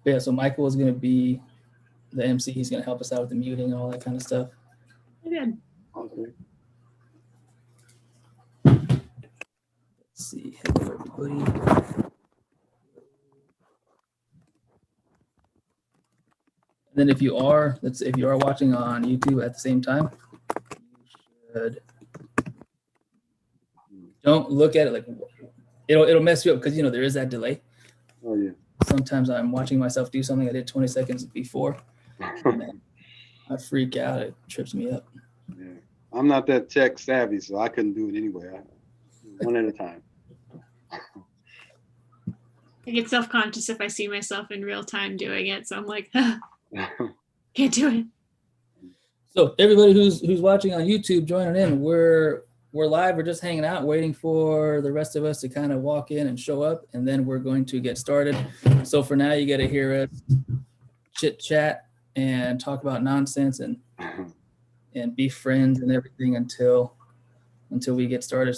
Yeah, so Michael is going to be the MC. He's going to help us out with the muting and all that kind of stuff. Good. Okay. Let's see. Hello, everybody. And then if you are watching on YouTube at the same time, you should don't look at it like it'll mess you up because there is that delay. Oh yeah. Sometimes I'm watching myself do something I did 20 seconds before. And then I freak out. It trips me up. Yeah. I'm not that tech savvy, so I couldn't do it anyway. One at a time. I get self-conscious if I see myself in real time doing it. So I'm like, can't do it. So everybody who's watching on YouTube, joining in, we're live. We're just hanging out, waiting for the rest of us to kind of walk in and show up, and then we're going to get started. So for now, you get to hear us chit chat and talk about nonsense and be friends and everything until we get started.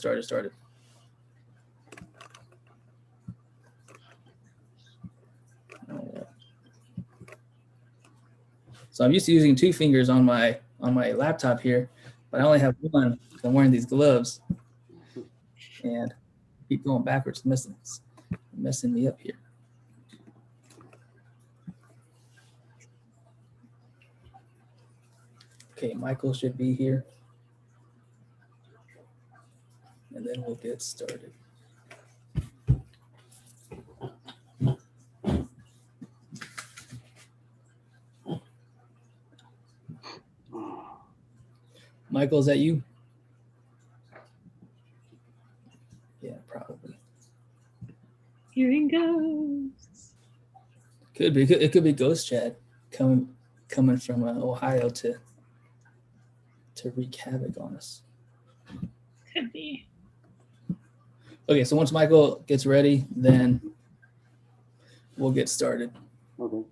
So I'm used to using 2 fingers on my laptop here, but I only have one because I'm wearing these gloves and keep going backwards, messing me up here. Okay, Michael should be here. And then we'll get started. Michael, is that you? Yeah, probably. Hearing ghosts. Could be. It could be Ghost Chad coming from Ohio to wreak havoc on us. Could be. Okay, so once Michael gets ready, then we'll get started. Okay.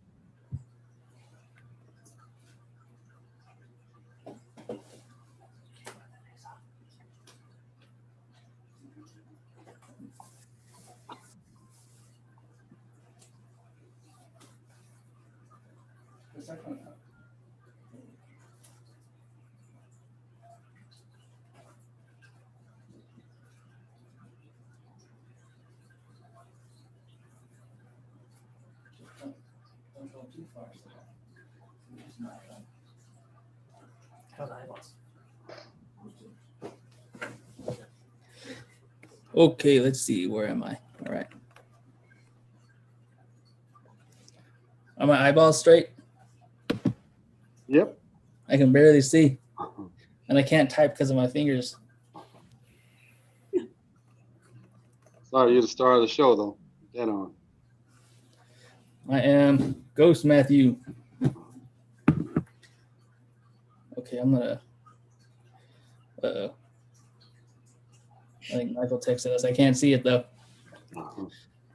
Okay, let's see. Where am I? All right. Are my eyeballs straight? Yep. I can barely see. And I can't type because of my fingers. Sorry, you're the star of the show, though. Put that on. I am Ghost Matthew. Okay, I'm gonna. Uh-oh. I think Michael texted us. I can't see it though.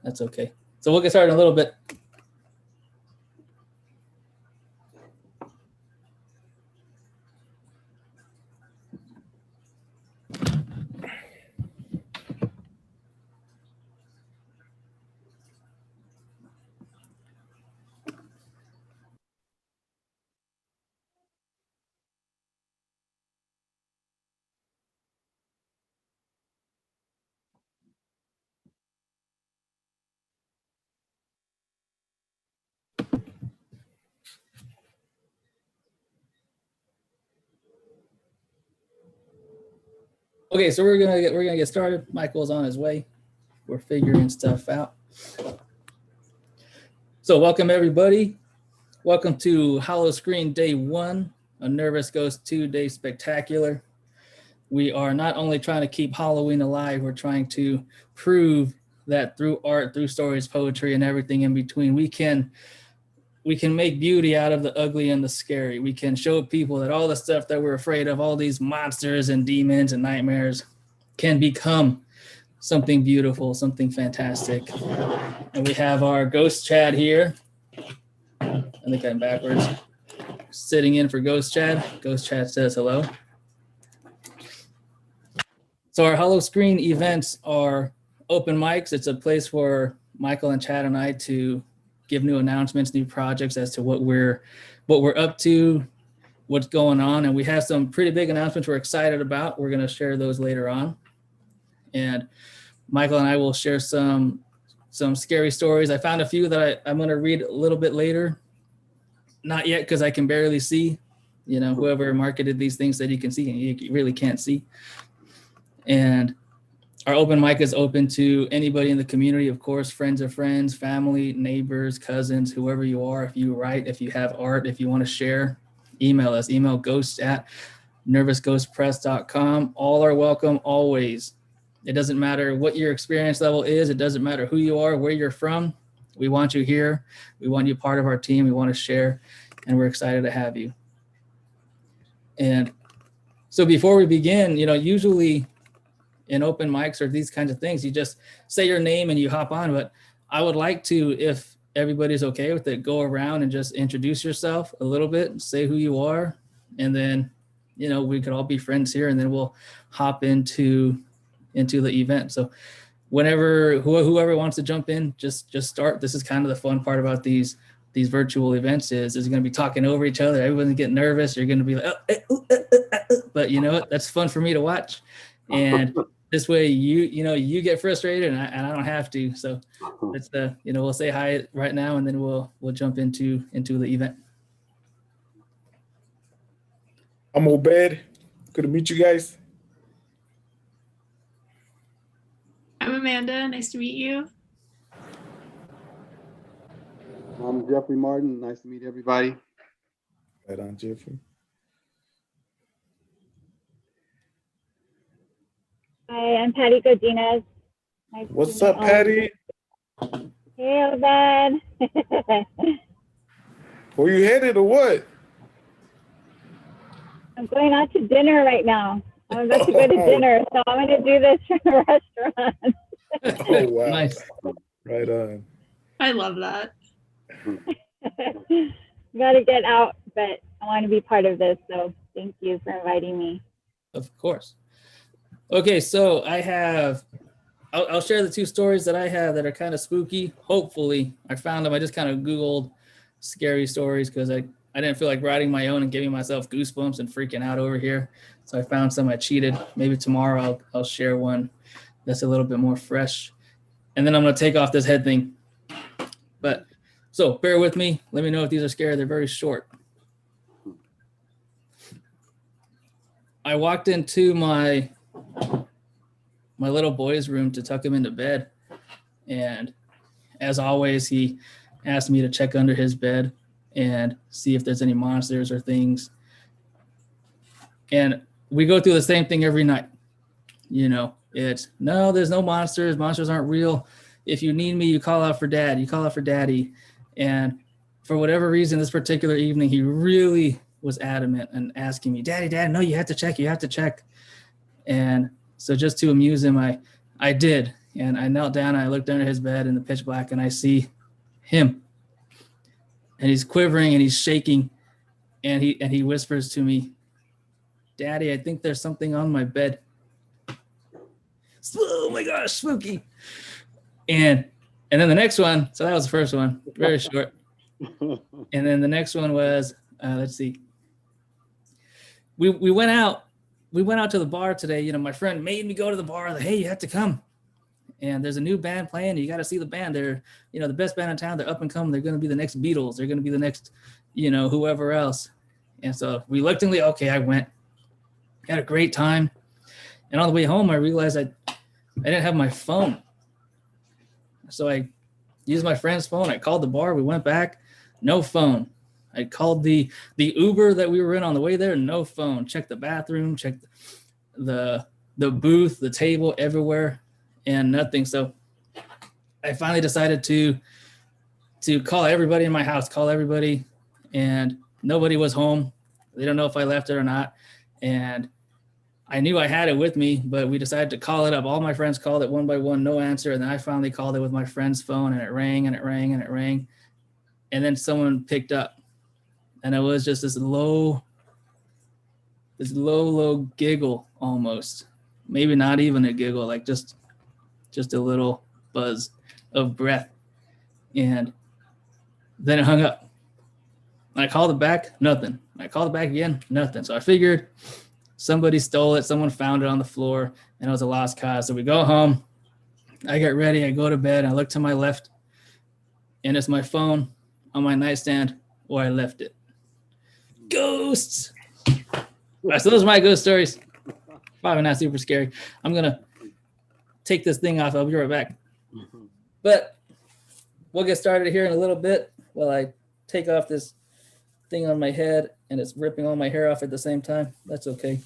That's okay. So we'll get started in a little bit. Okay, so we're gonna get started. Michael's on his way. We're figuring stuff out. So welcome everybody. Welcome to HALLOW-SCREEN Day 1, a Nervous Ghost 2-day spectacular. We are not only trying to keep Halloween alive, we're trying to prove that through art, through stories, poetry, and everything in between, we can make beauty out of the ugly and the scary. We can show people that all the stuff that we're afraid of, all these monsters and demons and nightmares, can become something beautiful, something fantastic. And we have our Ghost Chad here. I think I'm backwards. Sitting in for Ghost Chad. Ghost Chad says hello. So our HALLOW-SCREEN events are open mics. It's a place for Michael and Chad and I to give new announcements, new projects as to what we're up to, what's going on. And we have some pretty big announcements we're excited about. We're going to share those later on. And Michael and I will share some scary stories. I found a few that I'm going to read a little bit later. Not yet, because I can barely see. You know, whoever marketed these things said you can see, and you really can't see. And our open mic is open to anybody in the community, of course, friends of friends, family, neighbors, cousins, whoever you are. If you write, if you have art, if you want to share, email us. Email ghosts@nervousghostpress.com. All are welcome, always. It doesn't matter what your experience level is. It doesn't matter who you are, where you're from. We want you here. We want you part of our team. We want to share, and we're excited to have you. And so before we begin, you know, usually in open mics or these kinds of things, you just say your name and you hop on. But I would like to, if everybody's okay with it, go around and just introduce yourself a little bit, say who you are, and then, you know, we could all be friends here, and then we'll hop into the event. So whenever whoever wants to jump in, just start. This is kind of the fun part about these virtual events is going to be talking over each other. Everyone's getting nervous. You're going to be like, but you know what? That's fun for me to watch. And this way you get frustrated and I don't have to. So it's we'll say hi right now, and then we'll jump into the event. I'm Obed. Good to meet you guys. I'm Amanda. Nice to meet you. I'm Jeffrey Martin. Nice to meet everybody. Right on, Jeffrey. Hi, I'm Patty Godinez. Nice What's up, Patty? Hey, Alvin. Where you headed or what? I'm going out to dinner right now. I'm about to go to dinner, so I'm going to do this from the restaurant. Oh, wow. Nice. Right on. I love that. Got to get out, but I want to be part of this, so thank you for inviting me. Of course. Okay, so I'll share the two stories that I have that are kind of spooky. Hopefully, I found them. I just kind of Googled scary stories because I didn't feel like writing my own and giving myself goosebumps and freaking out over here. So I found some. I cheated. Maybe tomorrow I'll share one that's a little bit more fresh. And then I'm going to take off this head thing. But so bear with me. Let me know if these are scary. They're very short. I walked into my little boy's room to tuck him into bed. And as always, he asked me to check under his bed and see if there's any monsters or things. And we go through the same thing every night. You know, it's no, there's no monsters. Monsters aren't real. If you need me, you call out for dad. You call out for daddy. And for whatever reason, this particular evening, he really was adamant and asking me, Daddy, no, you have to check. You have to check. And so just to amuse him, I did. And I knelt down and I looked under his bed in the pitch black and I see him. And he's quivering and he's shaking. And he whispers to me, Daddy, I think there's something on my bed. Oh my gosh, spooky. And then the next one, so that was the first one, very short. And then the next one was, let's see. We went out to the bar today. You know, my friend made me go to the bar. Like, hey, you have to come. And there's a new band playing. You got to see the band. They're, you know, the best band in town. They're up and coming. They're going to be the next Beatles. They're going to be the next, you know, whoever else. And so reluctantly, okay, I went. Had a great time. And on the way home, I realized I didn't have my phone. So I used my friend's phone. I called the bar. We went back. No phone. I called the Uber that we were in on the way there. No phone. Checked the bathroom. Checked the booth, the table, everywhere, and nothing. So I finally decided to call everybody in my house. Call everybody, and nobody was home. They don't know if I left it or not. And I knew I had it with me, but we decided to call it up. All my friends called it one by one, no answer. And then I finally called it with my friend's phone, and it rang and it rang and it rang. And then someone picked up, and it was just this low giggle almost. maybe not even a giggle, like just a little buzz of breath. And then it hung up. I called it back, nothing. I called it back again, nothing. So I figured somebody stole it, someone found it on the floor, and it was a lost cause. So we go home, I get ready, I go to bed, I look to my left, and it's my phone on my nightstand where I left it. Ghosts! All right, so those are my ghost stories. Probably not super scary. I'm gonna take this thing off, I'll be right back. But we'll get started here in a little bit while I take off this thing on my head and it's ripping all my hair off at the same time. That's okay.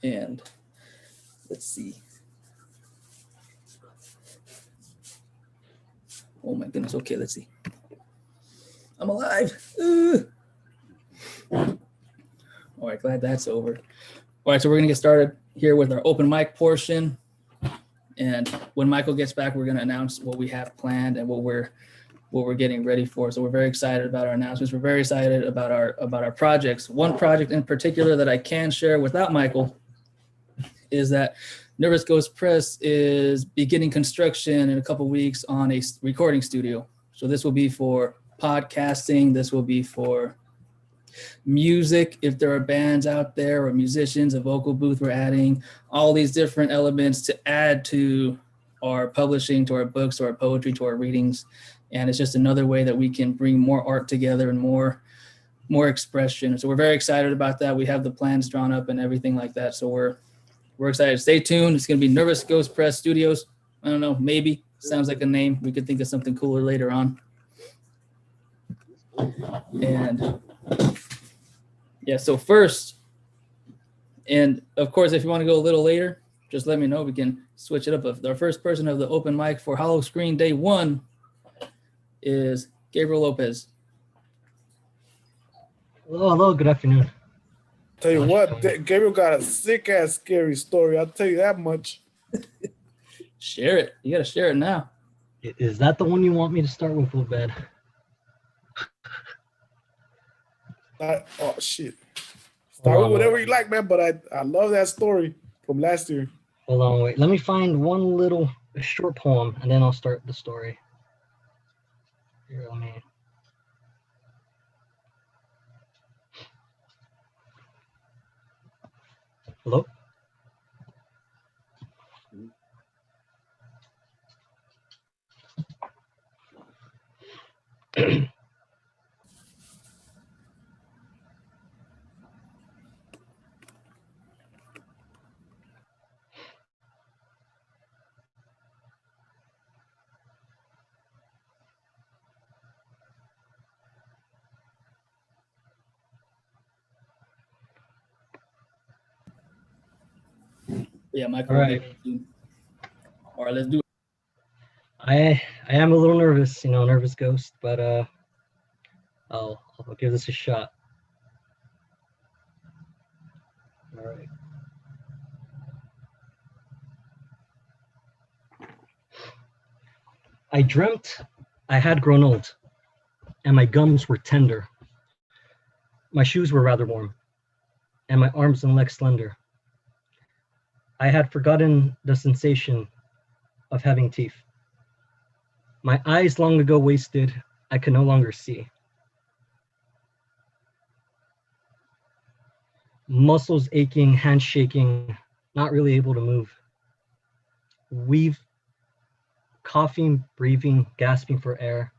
And let's see. Oh my goodness. Okay, let's see. I'm alive. All right, glad that's over. All right, so we're gonna get started here with our open mic portion. And when Michael gets back, we're gonna announce what we have planned and what we're getting ready for. So we're very excited about our announcements. We're very excited about our projects. One project in particular that I can share without Michael is that Nervous Ghost Press is beginning construction in a couple weeks on a recording studio. So this will be for podcasting. This will be for music. If there are bands out there or musicians, a vocal booth, we're adding all these different elements to add to our publishing, to our books, to our poetry, to our readings. And it's just another way that we can bring more art together and more expression. So we're very excited about that. We have the plans drawn up and everything like that. So we're excited. Stay tuned. It's going to be Nervous Ghost Press Studios. I don't know, maybe. Sounds like a name. We could think of something cooler later on. And yeah, so first, and of course, if you want to go a little later, just let me know. We can switch it up. Our first person of the open mic for HALLOW-SCREEN Day 1 is Gabriel Lopez. Hello, good afternoon. Tell you what, Gabriel got a sick ass scary story. I'll tell you that much. Share it. You got to share it now. Is that the one you want me to start with, Obed? Oh shit. Start with whatever you like, man. But I love that story from last year. Hold on, wait. Let me find one little short poem, and then I'll start the story. Here, let me. Hello? Yeah, Michael. All right. All right, let's do it. I am a little nervous, nervous ghost, but I'll give this a shot. All right. I dreamt I had grown old, and my gums were tender. My shoes were rather warm, and my arms and legs slender. I had forgotten the sensation of having teeth. My eyes long ago wasted, I could no longer see. Muscles aching, hands shaking, not really able to move. Weave, coughing, breathing, gasping for air.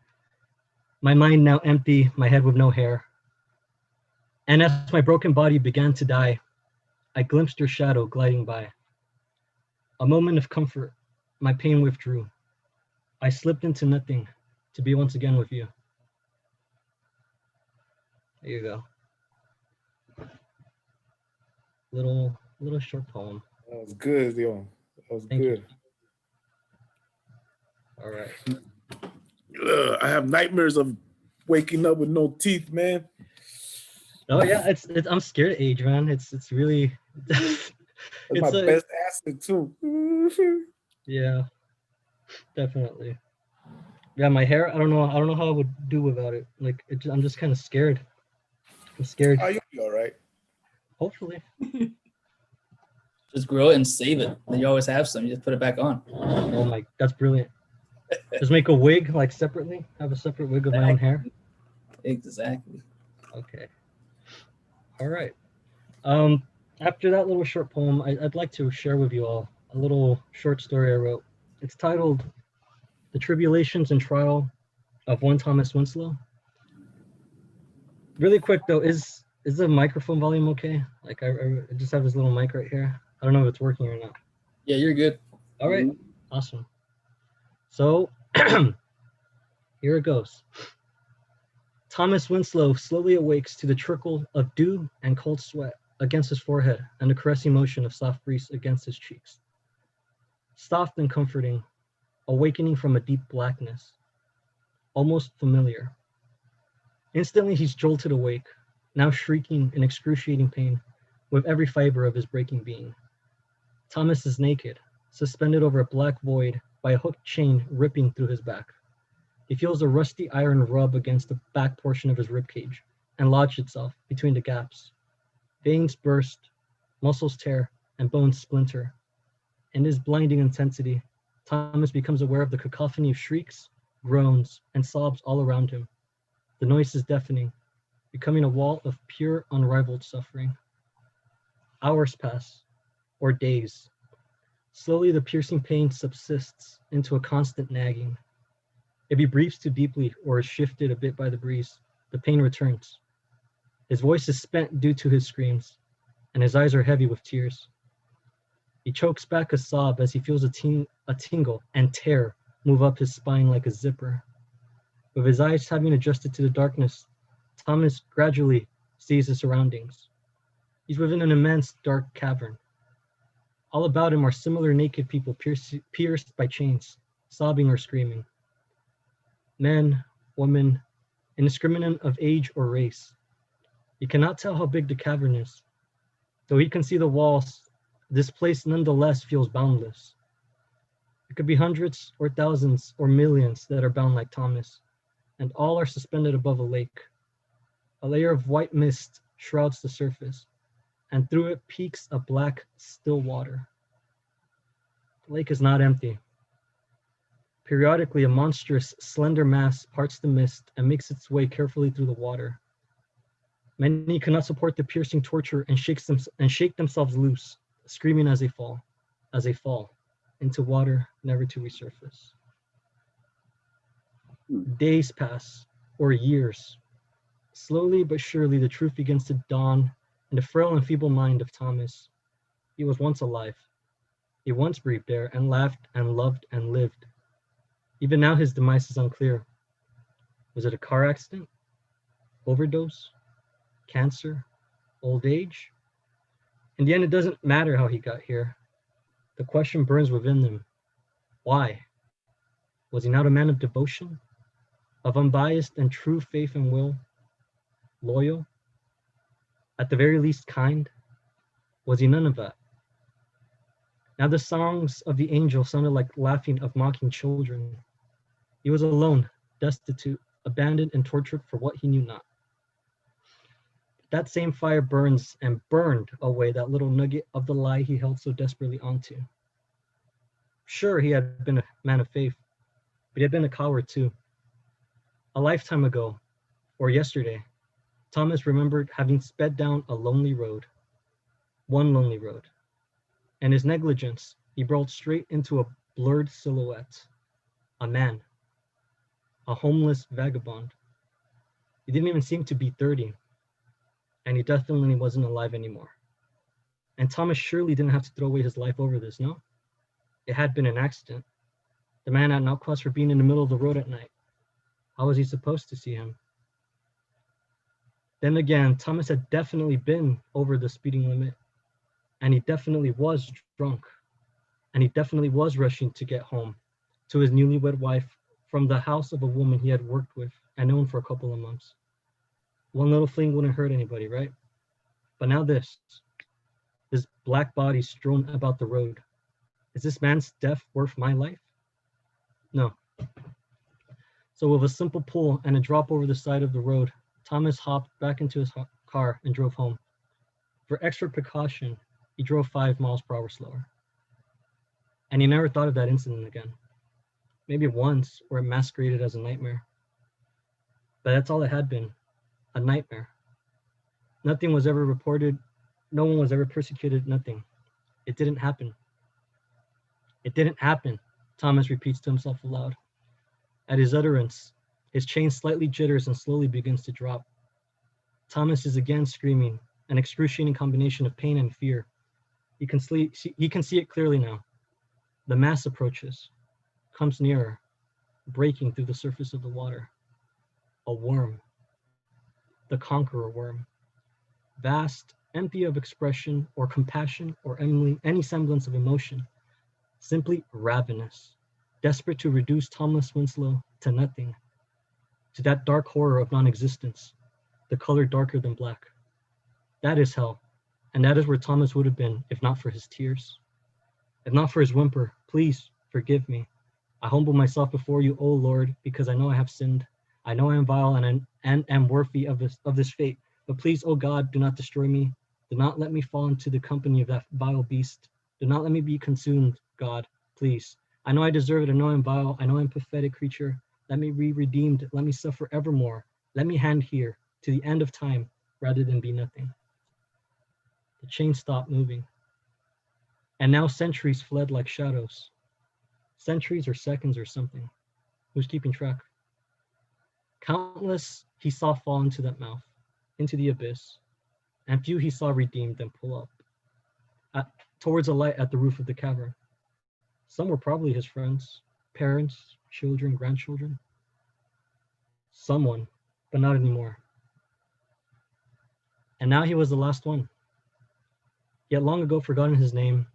My mind now empty, my head with no hair. And as my broken body began to die, I glimpsed your shadow gliding by. A moment of comfort, my pain withdrew. I slipped into nothing to be once again with you. There you go. Little short poem. That was good, yo. That was Thank good. You. All right. Ugh, I have nightmares of waking up with no teeth, man. Oh yeah, it's I'm scared of age, man. It's really It's my best asset too. Yeah, definitely. Yeah, my hair. I don't know how I would do without it. Like, I'm just kind of scared. I'm scared. Oh, you'll be all right. Hopefully. Just grow it and save it. Then you always have some. You just put it back on. Oh my, that's brilliant. Just make a wig like separately. Have a separate wig of my own hair. Exactly. Okay. All right. After that little short poem, I'd like to share with you all a little short story I wrote. It's titled "The Tribulations and Trial of One Thomas Winslow." Really quick though, is the microphone volume okay? Like I just have this little mic right here. I don't know if it's working or not. Yeah, you're good. All right, awesome. So here it goes. Thomas Winslow slowly awakes to the trickle of dew and cold sweat against his forehead and the caressing motion of soft breeze against his cheeks. Soft and comforting, awakening from a deep blackness, almost familiar. Instantly he's jolted awake, now shrieking in excruciating pain with every fiber of his breaking being. Thomas is naked, suspended over a black void by a hooked chain ripping through his back. He feels a rusty iron rub against the back portion of his ribcage and lodge itself between the gaps. Veins burst, muscles tear, and bones splinter. In his blinding intensity, Thomas becomes aware of the cacophony of shrieks, groans, and sobs all around him. The noise is deafening, becoming a wall of pure, unrivaled suffering. Hours pass, or days. Slowly, the piercing pain subsists into a constant nagging. If he breathes too deeply or is shifted a bit by the breeze, the pain returns. His voice is spent due to his screams, and his eyes are heavy with tears. He chokes back a sob as he feels a tingle and tear move up his spine like a zipper. With his eyes having adjusted to the darkness, Thomas gradually sees his surroundings. He's within an immense dark cavern. All about him are similar naked people pierced by chains, sobbing or screaming. Men, women, indiscriminate of age or race. He cannot tell how big the cavern is. Though he can see the walls, this place nonetheless feels boundless. It could be hundreds or thousands or millions that are bound like Thomas, and all are suspended above a lake. A layer of white mist shrouds the surface, and through it peaks a black, still water. The lake is not empty. Periodically, a monstrous, slender mass parts the mist and makes its way carefully through the water. Many cannot support the piercing torture and shake themselves loose, screaming as they fall into water, never to resurface. Days pass, or years. Slowly but surely, the truth begins to dawn in the frail and feeble mind of Thomas. He was once alive. He once breathed air and laughed and loved and lived. Even now, his demise is unclear. Was it a car accident? Overdose? Cancer? Old age? In the end, it doesn't matter how he got here. The question burns within them. Why? Was he not a man of devotion? Of unbiased and true faith and will? Loyal? At the very least, kind? Was he none of that? Now the songs of the angel sounded like laughing of mocking children. He was alone, destitute, abandoned, and tortured for what he knew not. That same fire burns and burned away that little nugget of the lie he held so desperately onto. Sure, he had been a man of faith, but he had been a coward too. A lifetime ago, or yesterday, Thomas remembered having sped down a lonely road, one lonely road. And his negligence, he brought straight into a blurred silhouette, a man, a homeless vagabond. He didn't even seem to be 30, and he definitely wasn't alive anymore. And Thomas surely didn't have to throw away his life over this, no? It had been an accident. The man had no cause for being in the middle of the road at night. How was he supposed to see him? Then again, Thomas had definitely been over the speeding limit, and he definitely was drunk, and he definitely was rushing to get home to his newlywed wife from the house of a woman he had worked with and known for a couple of months. One little fling wouldn't hurt anybody, right? But now this black body strewn about the road. Is this man's death worth my life? No. So with a simple pull and a drop over the side of the road, Thomas hopped back into his car and drove home. For extra precaution, he drove 5 miles per hour slower. And he never thought of that incident again. Maybe once, or it masqueraded as a nightmare. But that's all it had been, a nightmare. Nothing was ever reported. No one was ever persecuted, nothing. It didn't happen. It didn't happen, Thomas repeats to himself aloud. At his utterance, his chain slightly jitters and slowly begins to drop. Thomas is again screaming, an excruciating combination of pain and fear. He can see it clearly now. The mass approaches, comes nearer, breaking through the surface of the water. A worm. The conqueror worm. Vast, empty of expression or compassion or any semblance of emotion. Simply ravenous, desperate to reduce Thomas Winslow to nothing, to that dark horror of non-existence, the color darker than black. That is hell, and that is where Thomas would have been if not for his tears. If not for his whimper, please forgive me. I humble myself before you, O Lord, because I know I have sinned. I know I am vile and am worthy of this fate. But please, O God, do not destroy me. Do not let me fall into the company of that vile beast. Do not let me be consumed, God, please. I know I deserve it. I know I'm vile. I know I'm a pathetic creature. Let me be redeemed. Let me suffer evermore. Let me hang here to the end of time rather than be nothing. The chain stopped moving. And now centuries fled like shadows. Centuries or seconds or something. Who's keeping track? Countless he saw fall into that mouth, into the abyss, and few he saw redeemed and pull up towards a light at the roof of the cavern. Some were probably his friends, parents, children, grandchildren. Someone, but not anymore. And now he was the last one. Yet long ago forgotten his name,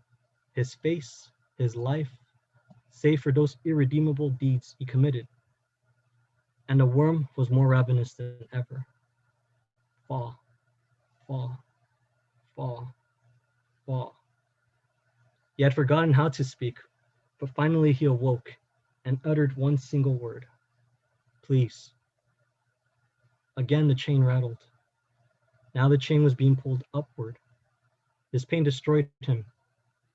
his face, his life, save for those irredeemable deeds he committed. And the worm was more ravenous than ever. Fall, fall, fall, fall. He had forgotten how to speak, but finally he awoke and uttered one single word. Please. Again the chain rattled. Now the chain was being pulled upward. This pain destroyed him.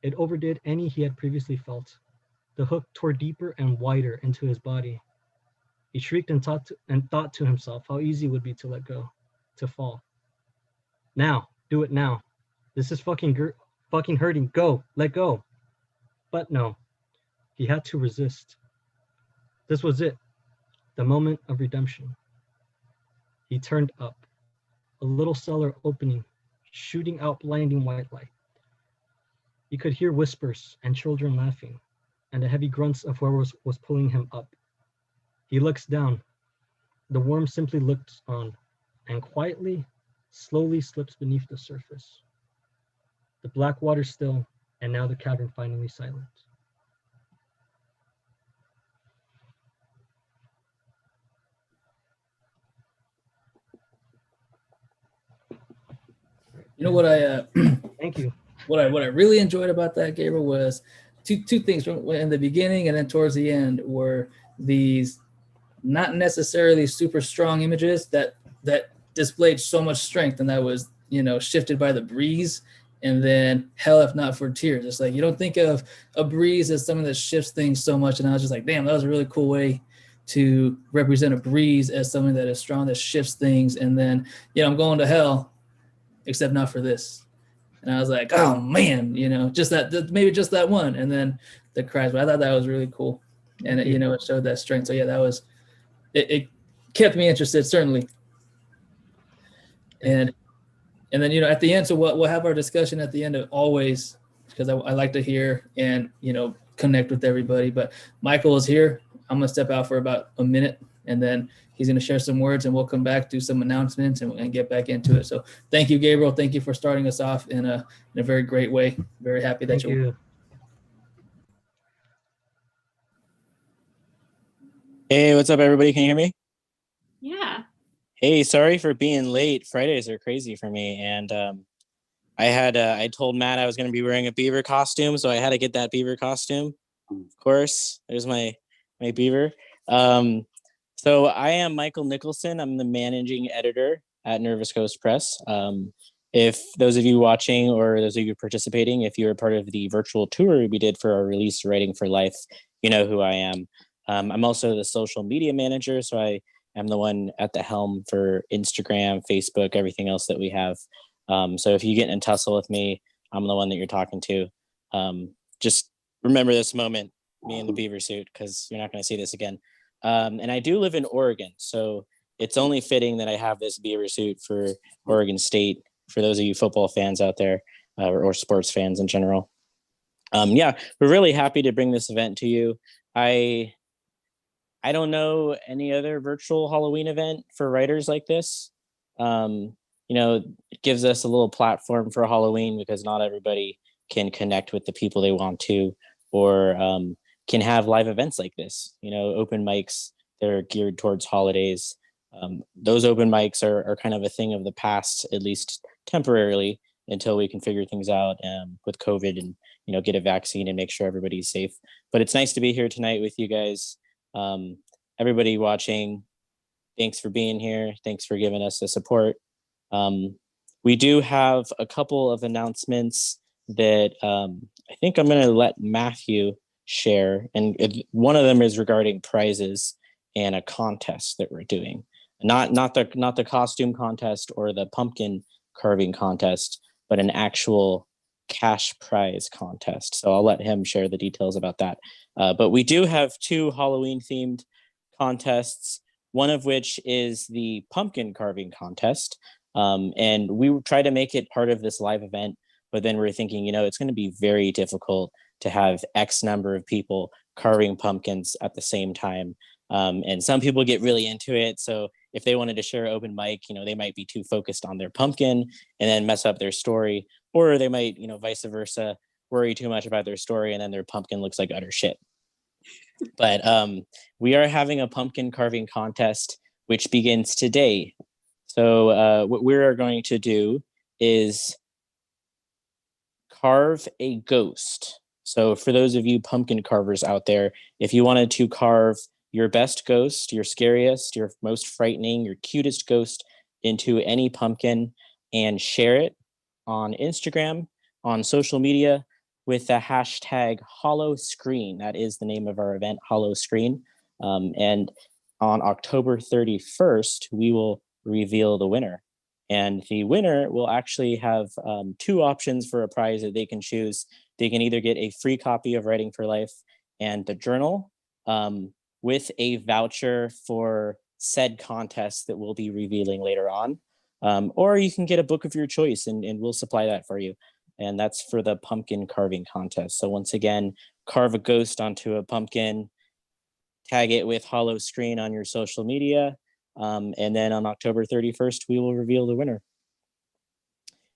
It overdid any he had previously felt. The hook tore deeper and wider into his body. He shrieked and thought to himself how easy it would be to let go, to fall. Now, do it now. This is fucking hurting. Go, let go. But no, he had to resist. This was it, the moment of redemption. He turned up, a little cellar opening, shooting out blinding white light. He could hear whispers and children laughing, and the heavy grunts of whoever was pulling him up. He looks down. The worm simply looks on, and quietly, slowly slips beneath the surface. The black water still, and now the cavern finally silent. You know what Thank you. what I really enjoyed about that, Gabriel, was two things in the beginning and then towards the end were these not necessarily super strong images that displayed so much strength, and that was, you know, shifted by the breeze. And then hell if not for tears. It's like you don't think of a breeze as something that shifts things so much. And I was just like, damn, that was a really cool way to represent a breeze as something that is strong, that shifts things. And then, you know, I'm going to hell, except not for this. And I was like, oh man, you know, just that, maybe just that one. And then the cries, but I thought that was really cool. And it, you know, it showed that strength. So yeah, that was, it kept me interested, certainly. And then, you know, at the end, so we'll have our discussion at the end of always, because I like to hear and, you know, connect with everybody. But Michael is here. I'm going to step out for about a minute, and then he's going to share some words, and we'll come back, do some announcements, and get back into it. So thank you, Gabriel. Thank you for starting us off in a very great way. Very happy that you. Hey, what's up, everybody? Can you hear me? Yeah. Hey, sorry for being late. Fridays are crazy for me. And I told Matt I was going to be wearing a beaver costume, so I had to get that beaver costume. Of course, there's my beaver. So I am Michael Nicholson. I'm the managing editor at Nervous Ghost Press. if those of you watching or those of you participating, if you were part of the virtual tour we did for our release Writing for Life, you know who I am. I'm also the social media manager, so I am the one at the helm for Instagram, Facebook, everything else that we have. So if you get in a tussle with me, I'm the one that you're talking to. Just remember this moment, me in the beaver suit, because you're not going to see this again. And I do live in Oregon, so it's only fitting that I have this beaver suit for Oregon State, for those of you football fans out there, or sports fans in general. Yeah, we're really happy to bring this event to you. I don't know any other virtual Halloween event for writers like this. It gives us a little platform for Halloween because not everybody can connect with the people they want to, or can have live events like this. Open mics, they're geared towards holidays. Those open mics are kind of a thing of the past, at least temporarily, until we can figure things out with COVID and, get a vaccine and make sure everybody's safe. But it's nice to be here tonight with you guys. Everybody watching, thanks for being here. Thanks for giving us the support. We do have a couple of announcements that I think I'm going to let Matthew share. And one of them is regarding prizes and a contest that we're doing. Not the costume contest or the pumpkin carving contest, but an actual cash prize contest. So I'll let him share the details about that. But we do have 2 Halloween themed contests, one of which is the pumpkin carving contest. And we try to make it part of this live event, but then we're thinking, it's going to be very difficult to have X number of people carving pumpkins at the same time. And some people get really into it. So if they wanted to share open mic, they might be too focused on their pumpkin and then mess up their story, or they might, vice versa, worry too much about their story and then their pumpkin looks like utter shit. But we are having a pumpkin carving contest, which begins today. So what we're going to do is carve a ghost. So for those of you pumpkin carvers out there, if you wanted to carve your best ghost, your scariest, your most frightening, your cutest ghost into any pumpkin and share it on Instagram, on social media with the hashtag HALLOW-SCREEN. That is the name of our event, HALLOW-SCREEN. And on October 31st, we will reveal the winner. And the winner will actually have 2 options for a prize that they can choose. They can either get a free copy of Writing for Life and the journal with a voucher for said contest that we'll be revealing later on. Or you can get a book of your choice and we'll supply that for you. And that's for the pumpkin carving contest. So once again, carve a ghost onto a pumpkin, tag it with HALLOW-SCREEN on your social media. And then on October 31st, we will reveal the winner.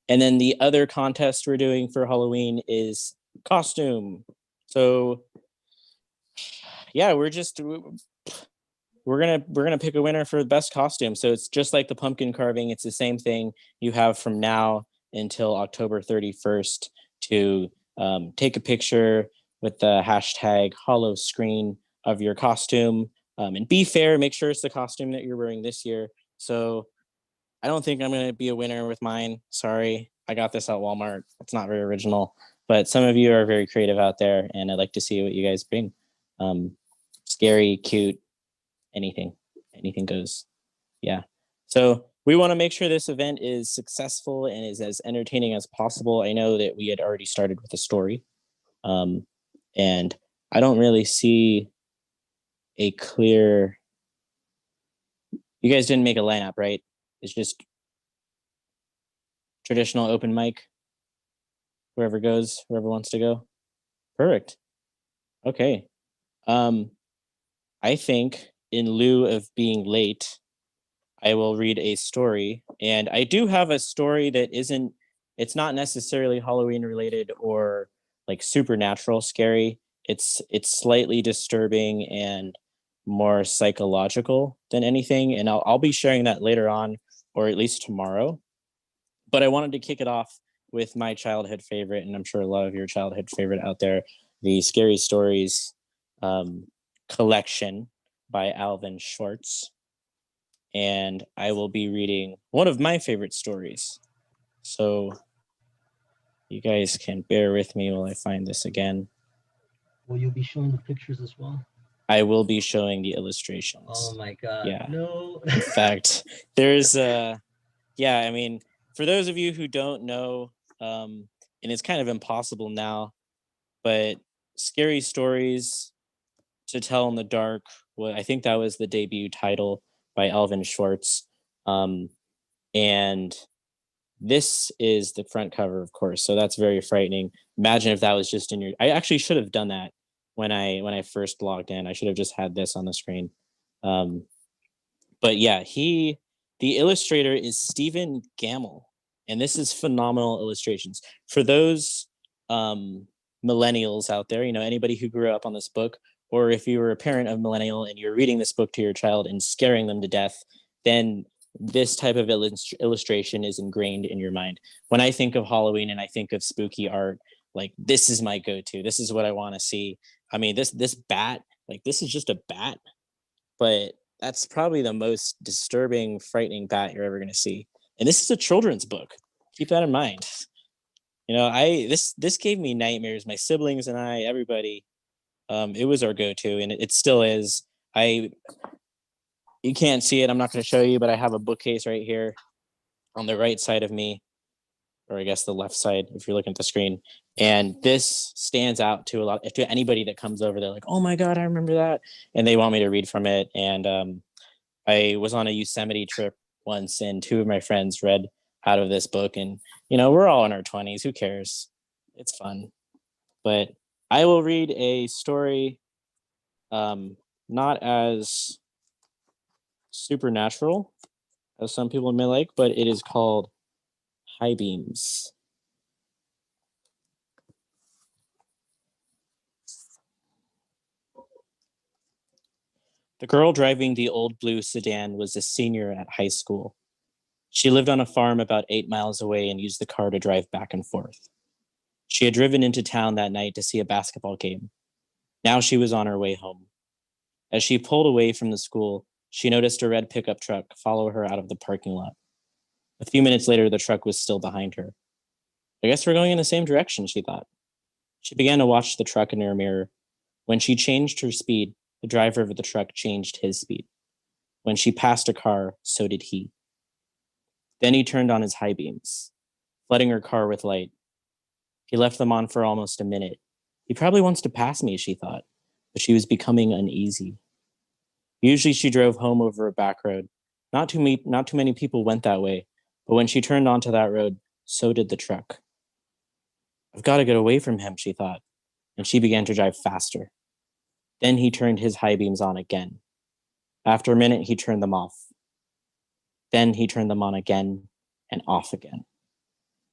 And then the other contest we're doing for Halloween is costume. So yeah, we're gonna pick a winner for the best costume. So it's just like the pumpkin carving. It's the same thing. You have from now until October 31st to take a picture with the hashtag HALLOW-SCREEN of your costume. And be fair, make sure it's the costume that you're wearing this year. So I don't think I'm going to be a winner with mine. Sorry, I got this at Walmart. It's not very original, but some of you are very creative out there, and I'd like to see what you guys bring. Scary, cute, anything goes. Yeah. So we want to make sure this event is successful and is as entertaining as possible. I know that we had already started with a story, and I don't really see a clear. You guys didn't make a lineup, right? It's just traditional open mic. Whoever wants to go. Perfect. Okay. I think in lieu of being late, I will read a story. And I do have a story that it's not necessarily Halloween related or like supernatural scary. It's slightly disturbing and more psychological than anything. And I'll be sharing that later on, or at least tomorrow. But I wanted to kick it off with my childhood favorite, and I'm sure a lot of your childhood favorite out there, the Scary Stories collection by Alvin Schwartz. And I will be reading one of my favorite stories. So you guys can bear with me while I find this again. Will you be showing the pictures as well? I will be showing the illustrations. Oh my God. Yeah. No. In fact, there's yeah, I mean, for those of you who don't know, and it's kind of impossible now, but Scary Stories to Tell in the Dark, well, I think that was the debut title by Alvin Schwartz. And this is the front cover, of course, so that's very frightening. Imagine if that was just in your... I actually should have done that when I first logged in. I should have just had this on the screen. But yeah, the illustrator is Stephen Gamel, and this is phenomenal illustrations. For those millennials out there, you know, anybody who grew up on this book, or if you were a parent of millennial and you're reading this book to your child and scaring them to death, then this type of illustration is ingrained in your mind. When I think of Halloween and I think of spooky art, like this is my go-to. This is what I want to see. I mean, this bat, like this is just a bat, but that's probably the most disturbing, frightening bat you're ever going to see. And this is a children's book. Keep that in mind. You know, this gave me nightmares. My siblings and I, everybody, it was our go-to, and it still is. You can't see it. I'm not going to show you, but I have a bookcase right here on the right side of me, or I guess the left side if you're looking at the screen. And this stands out to anybody that comes over. They're like, "Oh my God, I remember that," and they want me to read from it. And I was on a Yosemite trip once, and two of my friends read out of this book. And you know, we're all in our 20s. Who cares? It's fun. But I will read a story, not as supernatural as some people may like, but it is called High Beams. The girl driving the old blue sedan was a senior at high school. She lived on a farm about 8 miles away and used the car to drive back and forth. She had driven into town that night to see a basketball game. Now she was on her way home. As she pulled away from the school, she noticed a red pickup truck follow her out of the parking lot. A few minutes later, the truck was still behind her. I guess we're going in the same direction, she thought. She began to watch the truck in her mirror. When she changed her speed, the driver of the truck changed his speed. When she passed a car, so did he. Then he turned on his high beams, flooding her car with light. He left them on for almost a minute. He probably wants to pass me, she thought, but she was becoming uneasy. Usually she drove home over a back road. Not too many people went that way, but when she turned onto that road, so did the truck. I've got to get away from him, she thought, and she began to drive faster. Then he turned his high beams on again. After a minute, he turned them off. Then he turned them on again and off again.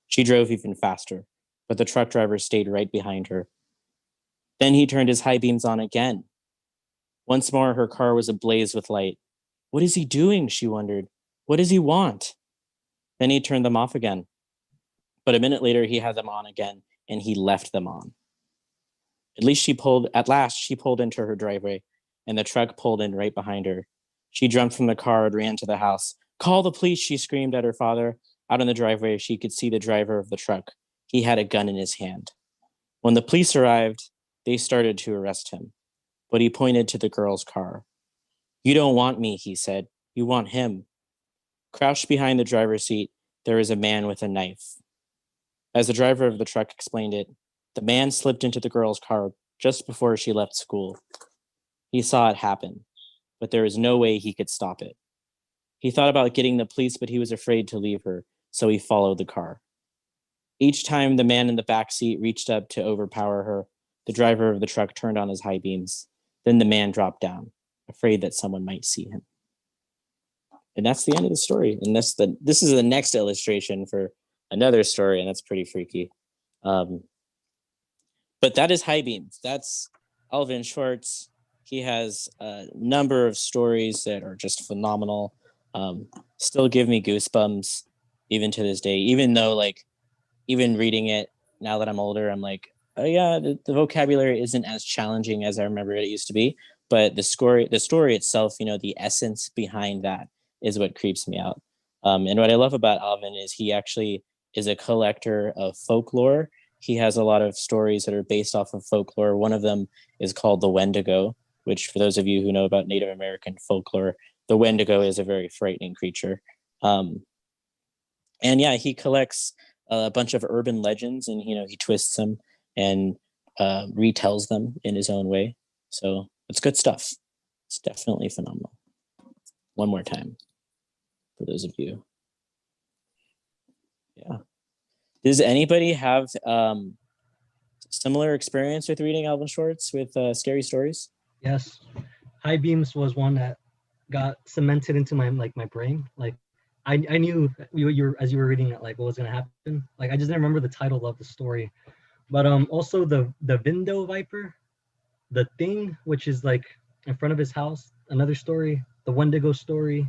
She drove even faster, but the truck driver stayed right behind her. Then he turned his high beams on again. Once more, her car was ablaze with light. What is he doing? She wondered. What does he want? Then he turned them off again. But a minute later, he had them on again, and he left them on. At last, she pulled into her driveway, and the truck pulled in right behind her. She jumped from the car and ran to the house. Call the police, she screamed at her father. Out in the driveway, she could see the driver of the truck. He had a gun in his hand. When the police arrived, they started to arrest him, but he pointed to the girl's car. You don't want me, he said. You want him. Crouched behind the driver's seat, there was a man with a knife. As the driver of the truck explained it, the man slipped into the girl's car just before she left school. He saw it happen, but there was no way he could stop it. He thought about getting the police, but he was afraid to leave her, so he followed the car. Each time the man in the back seat reached up to overpower her, the driver of the truck turned on his high beams. Then the man dropped down, afraid that someone might see him. And that's the end of the story. And this is the next illustration for another story, and that's pretty freaky. But that is High Beams. That's Alvin Schwartz. He has a number of stories that are just phenomenal. Still give me goosebumps even to this day, even though like even reading it now that I'm older, I'm like, oh yeah, the vocabulary isn't as challenging as I remember it used to be. But the story itself, you know, the essence behind that is what creeps me out. And what I love about Alvin is he actually is a collector of folklore. He has a lot of stories that are based off of folklore. One of them is called the Wendigo, which for those of you who know about Native American folklore, the Wendigo is a very frightening creature. And yeah, he collects a bunch of urban legends, and he twists them and retells them in his own way. So it's good stuff. It's definitely phenomenal. One more time for those of you. Yeah. Does anybody have similar experience with reading Alvin Schwartz with scary stories? Yes, High Beams was one that got cemented into my brain. Like I knew as you were reading it, like what was gonna happen. Like I just didn't remember the title of the story. But also the Window Viper, the Thing, which is like in front of his house, another story, the Wendigo story.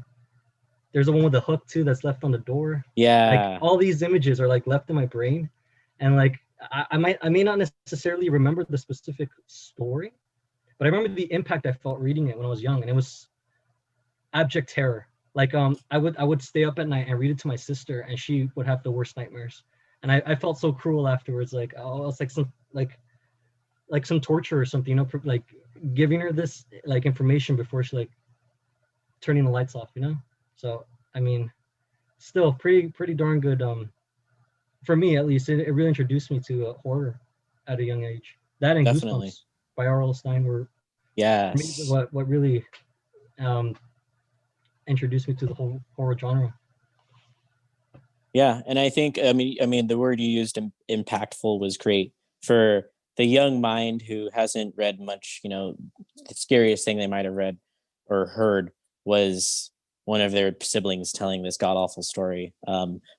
There's the one with the hook too that's left on the door. Yeah. Like all these images are like left in my brain, and like I may not necessarily remember the specific story, but I remember the impact I felt reading it when I was young, and it was abject terror. Like I would stay up at night and read it to my sister, and she would have the worst nightmares. And I felt so cruel afterwards. Like it's like some torture or something, like giving her this like information before she like turning the lights off, So I mean, still pretty darn good. For me at least, it really introduced me to horror at a young age. That and Definitely. Goosebumps by R.L. Stine were what really introduced me to the whole horror genre. Yeah, and I think I mean the word you used, impactful, was great for the young mind who hasn't read much. The scariest thing they might have read or heard was one of their siblings telling this god awful story.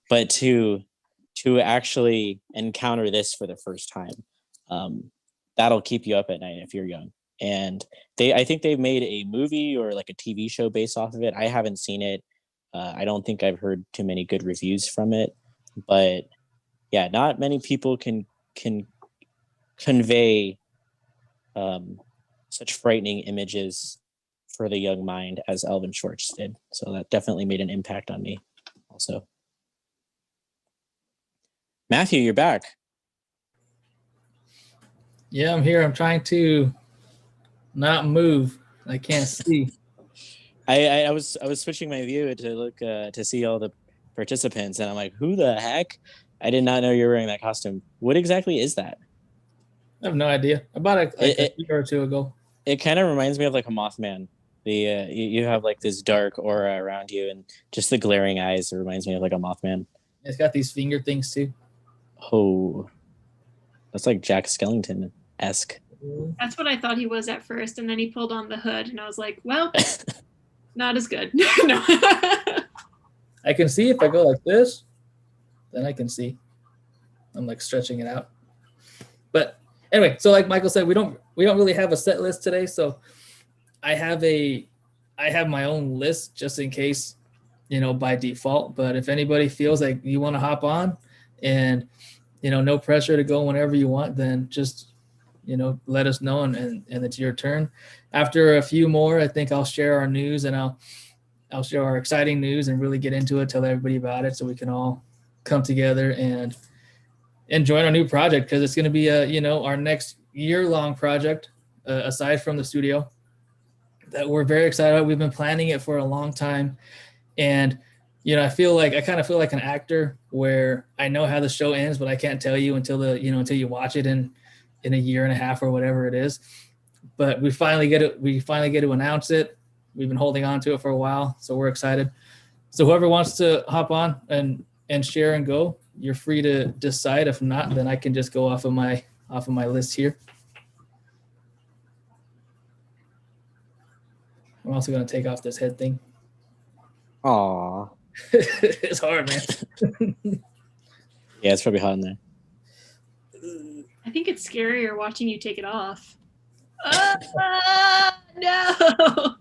But to actually encounter this for the first time, that'll keep you up at night if you're young. And I think they've made a movie or like a TV show based off of it. I haven't seen it. I don't think I've heard too many good reviews from it, but yeah, not many people can convey such frightening images for the young mind as Alvin Schwartz did. So that definitely made an impact on me also. Matthew, you're back. Yeah, I'm here. I'm trying to not move. I can't see. I was switching my view to look to see all the participants, and I'm like, who the heck? I did not know you were wearing that costume. What exactly is that? I have no idea. About a year or two ago. It kind of reminds me of like a Mothman. You have like this dark aura around you, and just the glaring eyes. It reminds me of like a Mothman. It's got these finger things too. Oh, that's like Jack Skellington-esque. That's what I thought he was at first, and then he pulled on the hood, and I was like, well, not as good. No. I can see if I go like this, then I can see. I'm like stretching it out. But anyway, so like Michael said, we don't really have a set list today, so I have my own list just in case, by default. But if anybody feels like you want to hop on, and no pressure to go whenever you want, then just let us know, and it's your turn. After a few more, I think I'll share our news, and I'll share our exciting news and really get into it, tell everybody about it, so we can all come together and join our new project, because it's going to be our next year-long project, aside from the studio, that we're very excited about. We've been planning it for a long time, and I kind of feel like an actor where I know how the show ends, but I can't tell you until you watch it in a year and a half or whatever it is. But we finally get to announce it. We've been holding on to it for a while, so we're excited. So whoever wants to hop on and share and go, you're free to decide. If not, then I can just go off of my list here. I'm also going to take off this head thing. Aw. It's hard, man. Yeah, it's probably hot in there. I think it's scarier watching you take it off. No.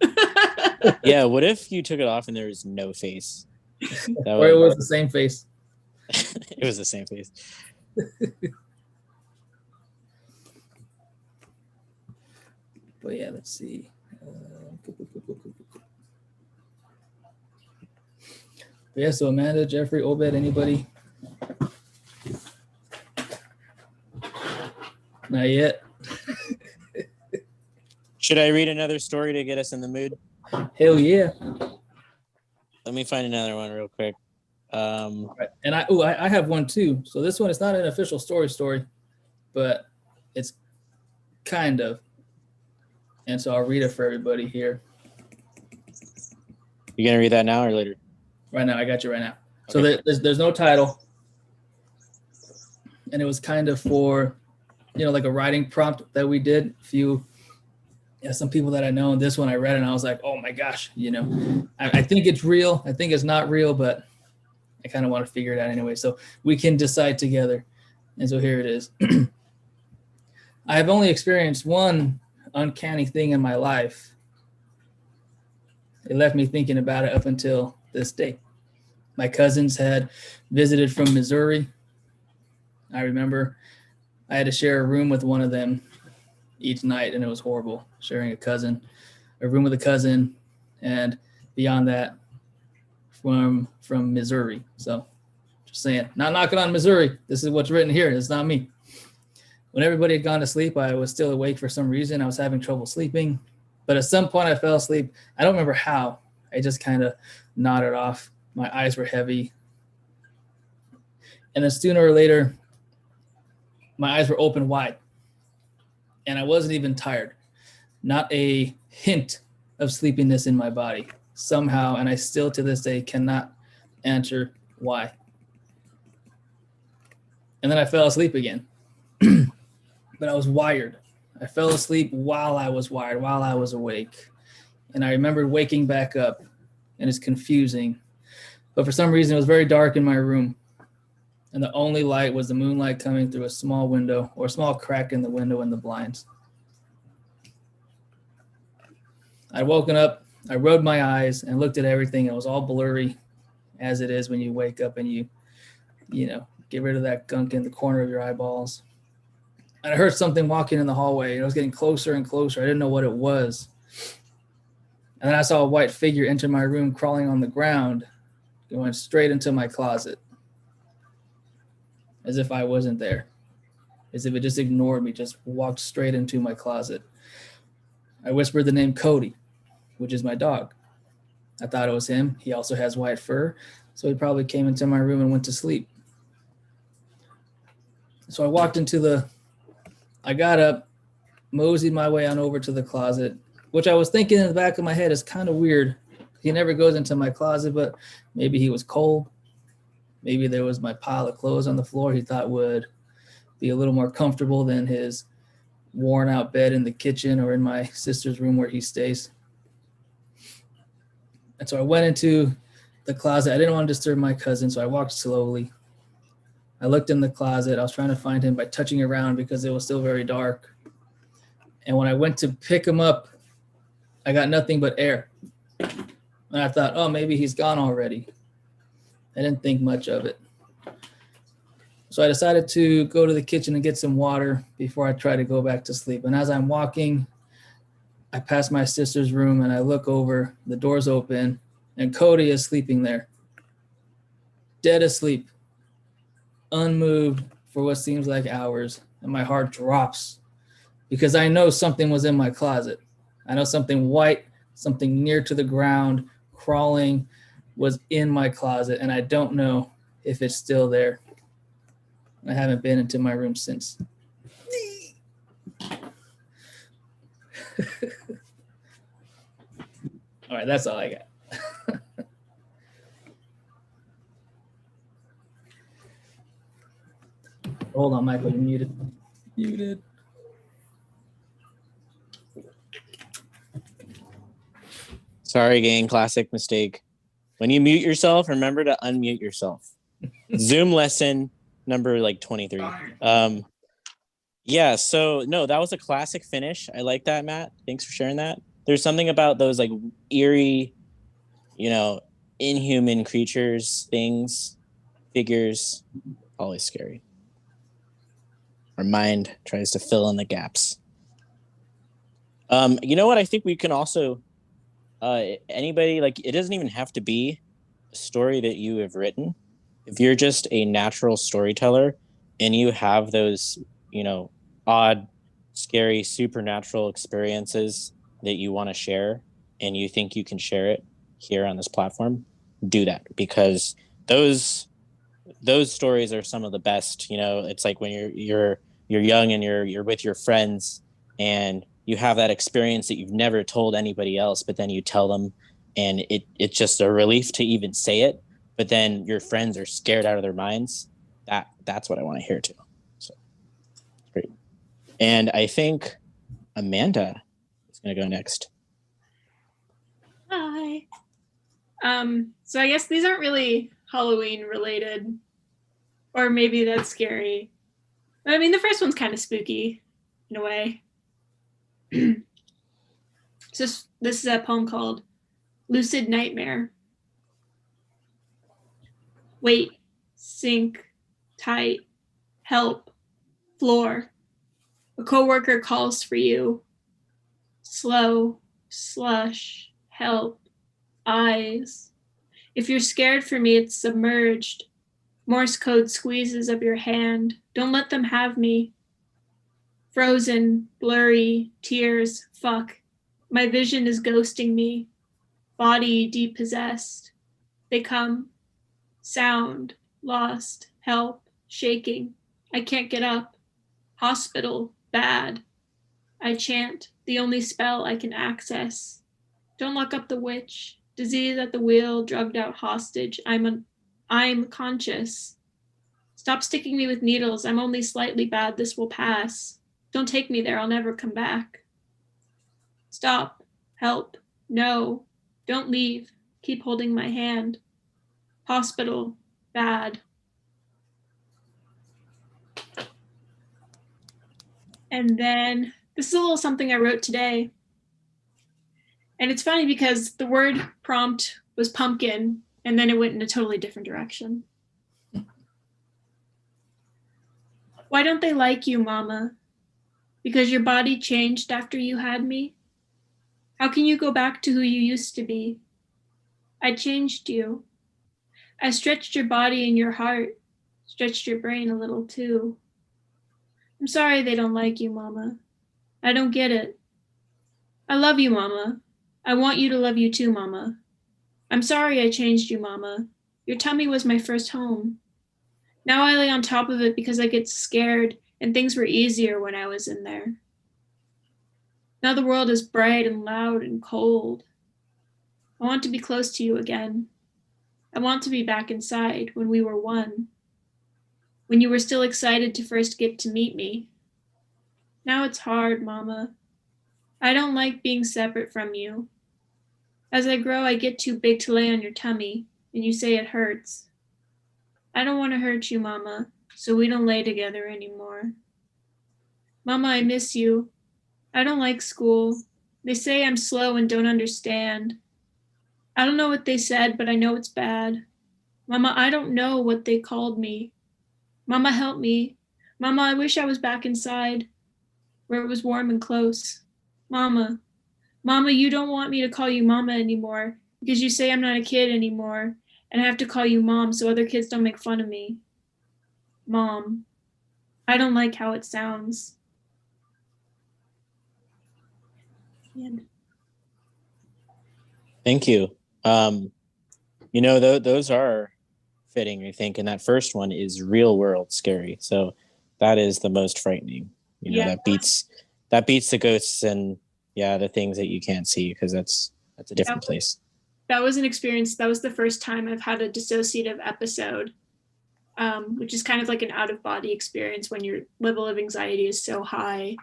Yeah, what if you took it off and there was no face? Or it was the same face. It was the same face. But yeah, let's see. Yeah, so Amanda, Jeffrey, Obed, anybody Not yet. Should I read another story to get us in the mood? Hell yeah. Let me find another one real quick. Right. And I have one too. So this one is not an official story, but it's kind of. And so I'll read it for everybody here. You gonna read that now or later? Right now, I got you right now. So Okay. there's no title, and it was kind of for, like a writing prompt that we did. Some people that I know, and this one I read and I was like, oh my gosh, I think it's real. I think it's not real, but I kind of want to figure it out anyway. So we can decide together. And so here it is. I have only experienced one uncanny thing in my life. It left me thinking about it up until this day. My cousins had visited from Missouri. I remember I had to share a room with one of them each night, and it was horrible sharing a room with a cousin, and beyond that, from Missouri. So just saying, not knocking on Missouri. This is what's written here. It's not me. When everybody had gone to sleep, I was still awake for some reason. I was having trouble sleeping, but at some point I fell asleep. I don't remember how. I just kind of nodded off. My eyes were heavy. And then sooner or later, my eyes were open wide. And I wasn't even tired. Not a hint of sleepiness in my body. Somehow, and I still to this day cannot answer why. And then I fell asleep again. But I was wired. I fell asleep while I was wired, while I was awake. And I remembered waking back up, and it's confusing. But for some reason, it was very dark in my room. And the only light was the moonlight coming through a small window, or a small crack in the window in the blinds. I'd woken up, I rubbed my eyes and looked at everything. It was all blurry, as it is when you wake up and you get rid of that gunk in the corner of your eyeballs. And I heard something walking in the hallway. It was getting closer and closer. I didn't know what it was. And then I saw a white figure enter my room, crawling on the ground, going straight into my closet. As if I wasn't there. As if it just ignored me, just walked straight into my closet. I whispered the name Cody, which is my dog. I thought it was him. He also has white fur, so he probably came into my room and went to sleep. So I got up, moseyed my way on over to the closet, which I was thinking in the back of my head is kind of weird. He never goes into my closet, but maybe he was cold. Maybe there was my pile of clothes on the floor he thought would be a little more comfortable than his worn out bed in the kitchen or in my sister's room where he stays. And so I went into the closet. I didn't want to disturb my cousin, so I walked slowly. I looked in the closet. I was trying to find him by touching around because it was still very dark. And when I went to pick him up, I got nothing but air. And I thought, oh, maybe he's gone already. I didn't think much of it. So I decided to go to the kitchen and get some water before I try to go back to sleep. And as I'm walking, I pass my sister's room and I look over, the door's open, and Cody is sleeping there. Dead asleep. Unmoved for what seems like hours, and my heart drops because I know something was in my closet. I know something white, something near to the ground, crawling, was in my closet, and I don't know if it's still there. I haven't been into my room since. All right, that's all I got. Hold on, Michael, you're muted. Muted. Sorry, gang. Classic mistake. When you mute yourself, remember to unmute yourself. Zoom lesson number 23. Yeah, so no, that was a classic finish. I like that, Matt. Thanks for sharing that. There's something about those eerie, inhuman creatures, things, figures, always scary. Our mind tries to fill in the gaps. You know what? I think we can also, anybody, it doesn't even have to be a story that you have written. if you're just a natural storyteller and you have those, odd, scary, supernatural experiences that you want to share and you think you can share it here on this platform, do that, because those stories are some of the best. It's like when you're young and you're with your friends and you have that experience that you've never told anybody else, but then you tell them and it's just a relief to even say it, but then your friends are scared out of their minds. That's what I want to hear too. So great. And I think Amanda is going to go next. Hi. So I guess these aren't really Halloween related, or maybe that's scary. I mean, the first one's kind of spooky in a way. So this is a poem called Lucid Nightmare. Wait, sink, tight, help, floor. A coworker calls for you. Slow, slush, help, eyes. If you're scared for me, it's submerged. Morse code squeezes of your hand. Don't let them have me. Frozen, blurry, tears, fuck. My vision is ghosting me. Body depossessed. They come. Sound, lost, help, shaking. I can't get up. Hospital, bad. I chant, the only spell I can access. Don't lock up the witch. Disease at the wheel, drugged out hostage. I'm conscious. Stop sticking me with needles. I'm only slightly bad. This will pass. Don't take me there. I'll never come back. Stop. Help. No. Don't leave. Keep holding my hand. Hospital. Bad. And then this is a little something I wrote today. And it's funny because the word prompt was pumpkin, and then it went in a totally different direction. Why don't they like you, Mama? Because your body changed after you had me? How can you go back to who you used to be? I changed you. I stretched your body and your heart, stretched your brain a little too. I'm sorry they don't like you, Mama. I don't get it. I love you, Mama. I want you to love you too, Mama. I'm sorry I changed you, Mama. Your tummy was my first home. Now I lay on top of it because I get scared and things were easier when I was in there. Now the world is bright and loud and cold. I want to be close to you again. I want to be back inside when we were one. When you were still excited to first get to meet me. Now it's hard, Mama. I don't like being separate from you. As I grow, I get too big to lay on your tummy, and you say it hurts. I don't want to hurt you, Mama, so we don't lay together anymore. Mama, I miss you. I don't like school. They say I'm slow and don't understand. I don't know what they said, but I know it's bad. Mama, I don't know what they called me. Mama, help me. Mama, I wish I was back inside, where it was warm and close. Mama, Mama, you don't want me to call you Mama anymore because you say I'm not a kid anymore and I have to call you Mom so other kids don't make fun of me. Mom, I don't like how it sounds. And Thank you. Those are fitting, I think. And that first one is real world scary. So that is the most frightening. That beats the ghosts and the things that you can't see, because that's a different place. That was an experience. That was the first time I've had a dissociative episode, which is kind of like an out of body experience when your level of anxiety is so high.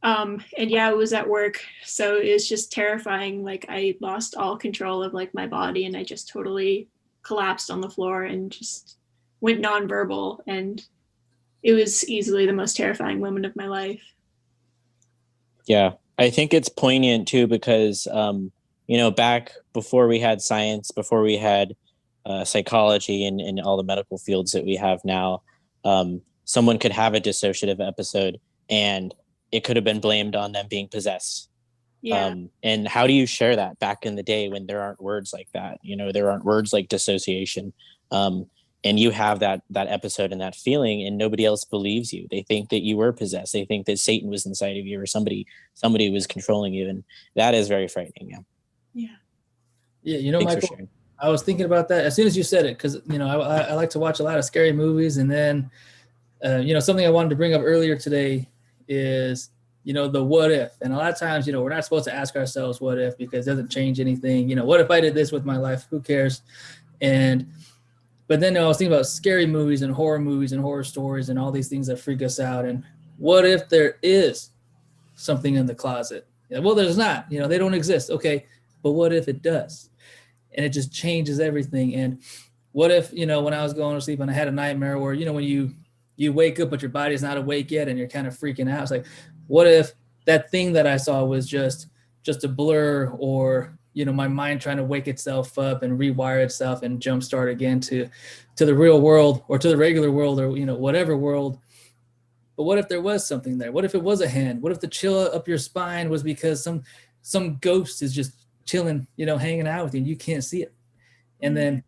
It was at work. So it was just terrifying. Like I lost all control of like my body and I just totally collapsed on the floor and just went nonverbal. And it was easily the most terrifying moment of my life. Yeah, I think it's poignant too, because, back before we had science, before we had psychology and all the medical fields that we have now, someone could have a dissociative episode and it could have been blamed on them being possessed. Yeah. And how do you share that back in the day when there aren't words like that? There aren't words like dissociation. and you have that episode and that feeling, and nobody else believes you. They think that you were possessed. They think that Satan was inside of you, or somebody was controlling you, and that is very frightening. Yeah, you know, Thanks for Michael, sharing. I was thinking about that as soon as you said it, because, you know, I like to watch a lot of scary movies. And then, you know, something I wanted to bring up earlier today is, you know, the what if. And a lot of times, you know, we're not supposed to ask ourselves what if, because it doesn't change anything. You know, what if I did this with my life? Who cares? But then I was thinking about scary movies and horror stories and all these things that freak us out. And what if there is something in the closet? Well, there's not, you know, they don't exist. Okay. But what if it does? And it just changes everything. And what if, you know, when I was going to sleep and I had a nightmare where, you know, when you wake up, but your body's not awake yet and you're kind of freaking out. It's like, what if that thing that I saw was just a blur, or, you know, my mind trying to wake itself up and rewire itself and jumpstart again to the real world, or to the regular world, or, you know, whatever world. But what if there was something there? What if it was a hand? What if the chill up your spine was because some ghost is just chilling, you know, hanging out with you and you can't see it? And then,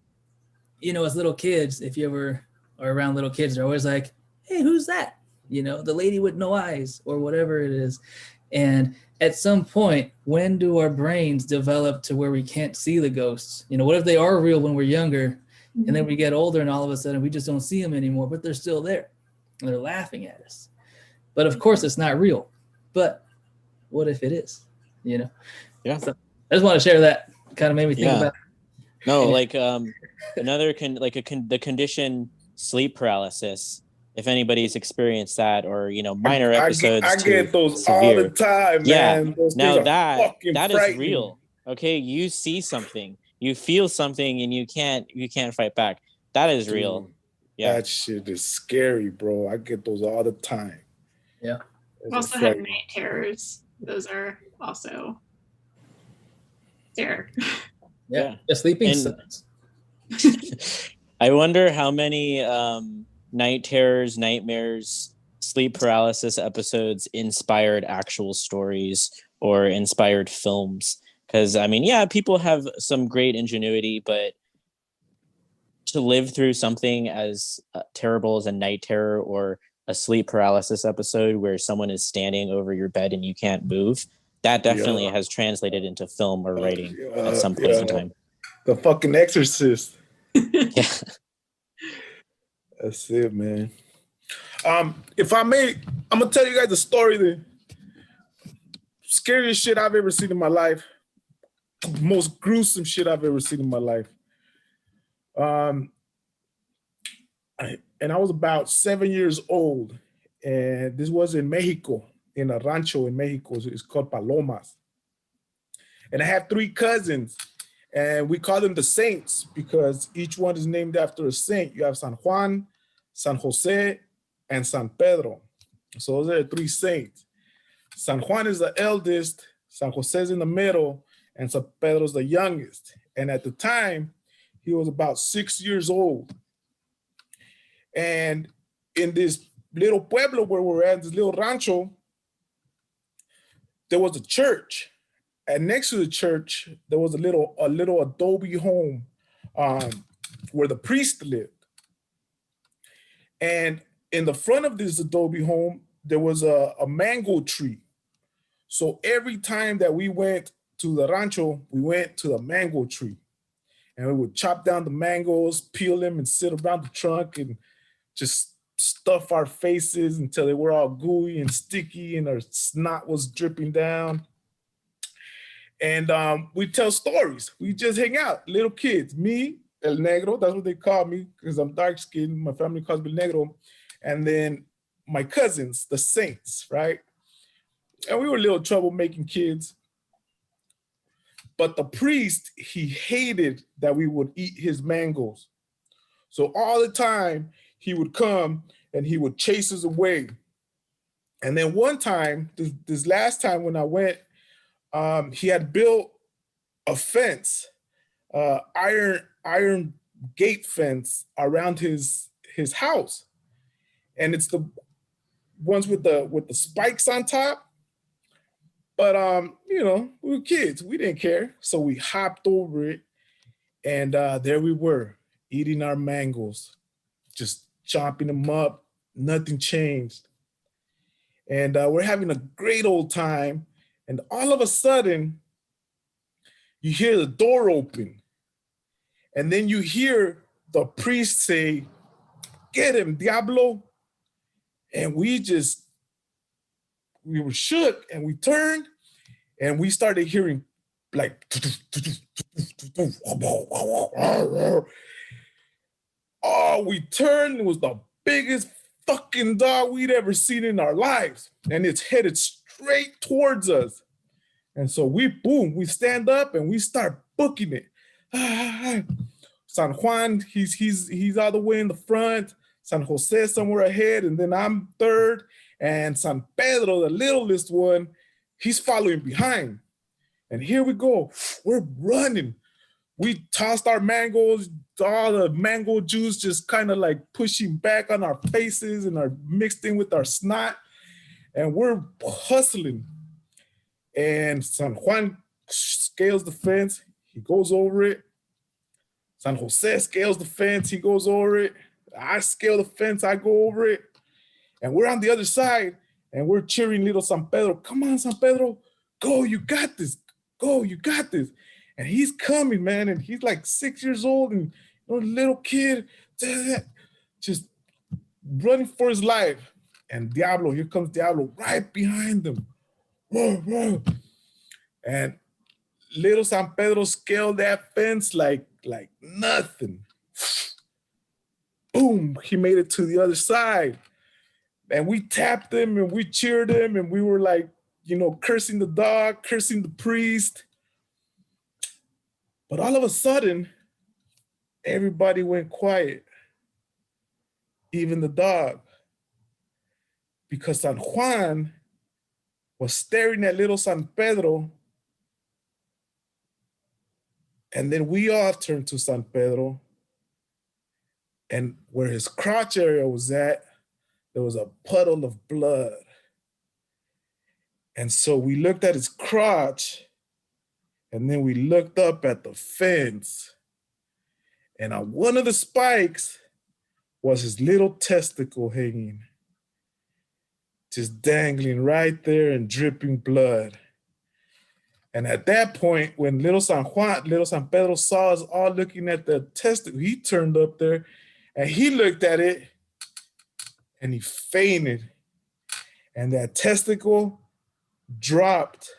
you know, as little kids, if you ever are around little kids, they're always like, hey, who's that? You know, the lady with no eyes, or whatever it is. And at some point, when do our brains develop to where we can't see the ghosts? You know, what if they are real when we're younger, and then we get older and all of a sudden we just don't see them anymore, but they're still there and they're laughing at us? But of course it's not real. But what if it is? You know? Yeah. So I just want to share that. Kind of made me think about it. No, like the condition sleep paralysis. If anybody's experienced that, or, you know, minor episodes. I get those severe. all the time, man. Yeah. Those Now things are that frightening. is real. Okay, you see something, you feel something, and you can't fight back. That is real. Dude, Yeah. that shit is scary, bro. I get those all the time. Yeah. We also have night terrors. Those are also there. Yeah. The sleeping And- sucks. I wonder how many night terrors, nightmares, sleep paralysis episodes inspired actual stories or inspired films. Because, I mean, yeah, people have some great ingenuity, but to live through something as terrible as a night terror or a sleep paralysis episode where someone is standing over your bed and you can't move, that definitely has translated into film or writing at some point in time. The fucking Exorcist. Yeah. That's it, man. If I may, I'm gonna tell you guys the story. The scariest shit I've ever seen in my life. Most gruesome shit I've ever seen in my life. And I was about 7 years old, and this was in Mexico, in a rancho in Mexico. It's called Palomas. And I have 3 cousins, and we call them the Saints because each one is named after a saint. You have San Juan, San Jose, and San Pedro. So those are the 3 saints. San Juan is the eldest, San Jose is in the middle, and San Pedro is the youngest. And at the time, he was about 6 years old. And in this little pueblo where we're at, this little rancho, there was a church. And next to the church, there was a little adobe home where the priest lived. And in the front of this adobe home, there was a mango tree. So every time that we went to the rancho, we went to the mango tree. And we would chop down the mangoes, peel them, and sit around the trunk and just stuff our faces until they were all gooey and sticky and our snot was dripping down. And we tell stories. We just hang out, little kids. Me, El Negro, that's what they call me because I'm dark skinned. My family calls me El Negro. And then my cousins, the Saints, right? And we were little troublemaking kids. But the priest, he hated that we would eat his mangoes. So all the time he would come and he would chase us away. And then one time, this last time when I went, he had built a fence, iron gate fence around his house. And it's the ones with the spikes on top. But you know, we were kids, we didn't care. So we hopped over it, and there we were, eating our mangoes. just chopping them up. Nothing changed. And we're having a great old time. And all of a sudden, you hear the door open. And then you hear the priest say, "Get him, Diablo." And we were shook, and we turned, and we started hearing like, oh, we turned. It was the biggest fucking dog we'd ever seen in our lives. And it's headed straight towards us. And so we stand up and we start booking it. San Juan, he's all the way in the front. San Jose somewhere ahead, and then I'm third. And San Pedro, the littlest one, he's following behind. And here we go. We're running. We tossed our mangoes, all the mango juice just kind of like pushing back on our faces and are mixed in with our snot. And we're hustling. And San Juan scales the fence. He goes over it. San Jose scales the fence. He goes over it. I scale the fence. I go over it. And we're on the other side. And we're cheering little San Pedro. "Come on, San Pedro. Go, you got this. Go, you got this." And he's coming, man. And he's like 6 years old and a little kid, just running for his life. And Diablo, here comes Diablo right behind them. Whoa, whoa. And little San Pedro scaled that fence like nothing. Boom, he made it to the other side. And we tapped him and we cheered him and we were like, cursing the dog, cursing the priest. But all of a sudden, everybody went quiet, even the dog, because San Juan was staring at little San Pedro. And then we all turned to San Pedro, and where his crotch area was at, there was a puddle of blood. And so we looked at his crotch, and then we looked up at the fence, and on one of the spikes was his little testicle hanging, just dangling right there and dripping blood. And at that point, when little San Pedro saw us all looking at the testicle, he turned up there and he looked at it and he fainted. And that testicle dropped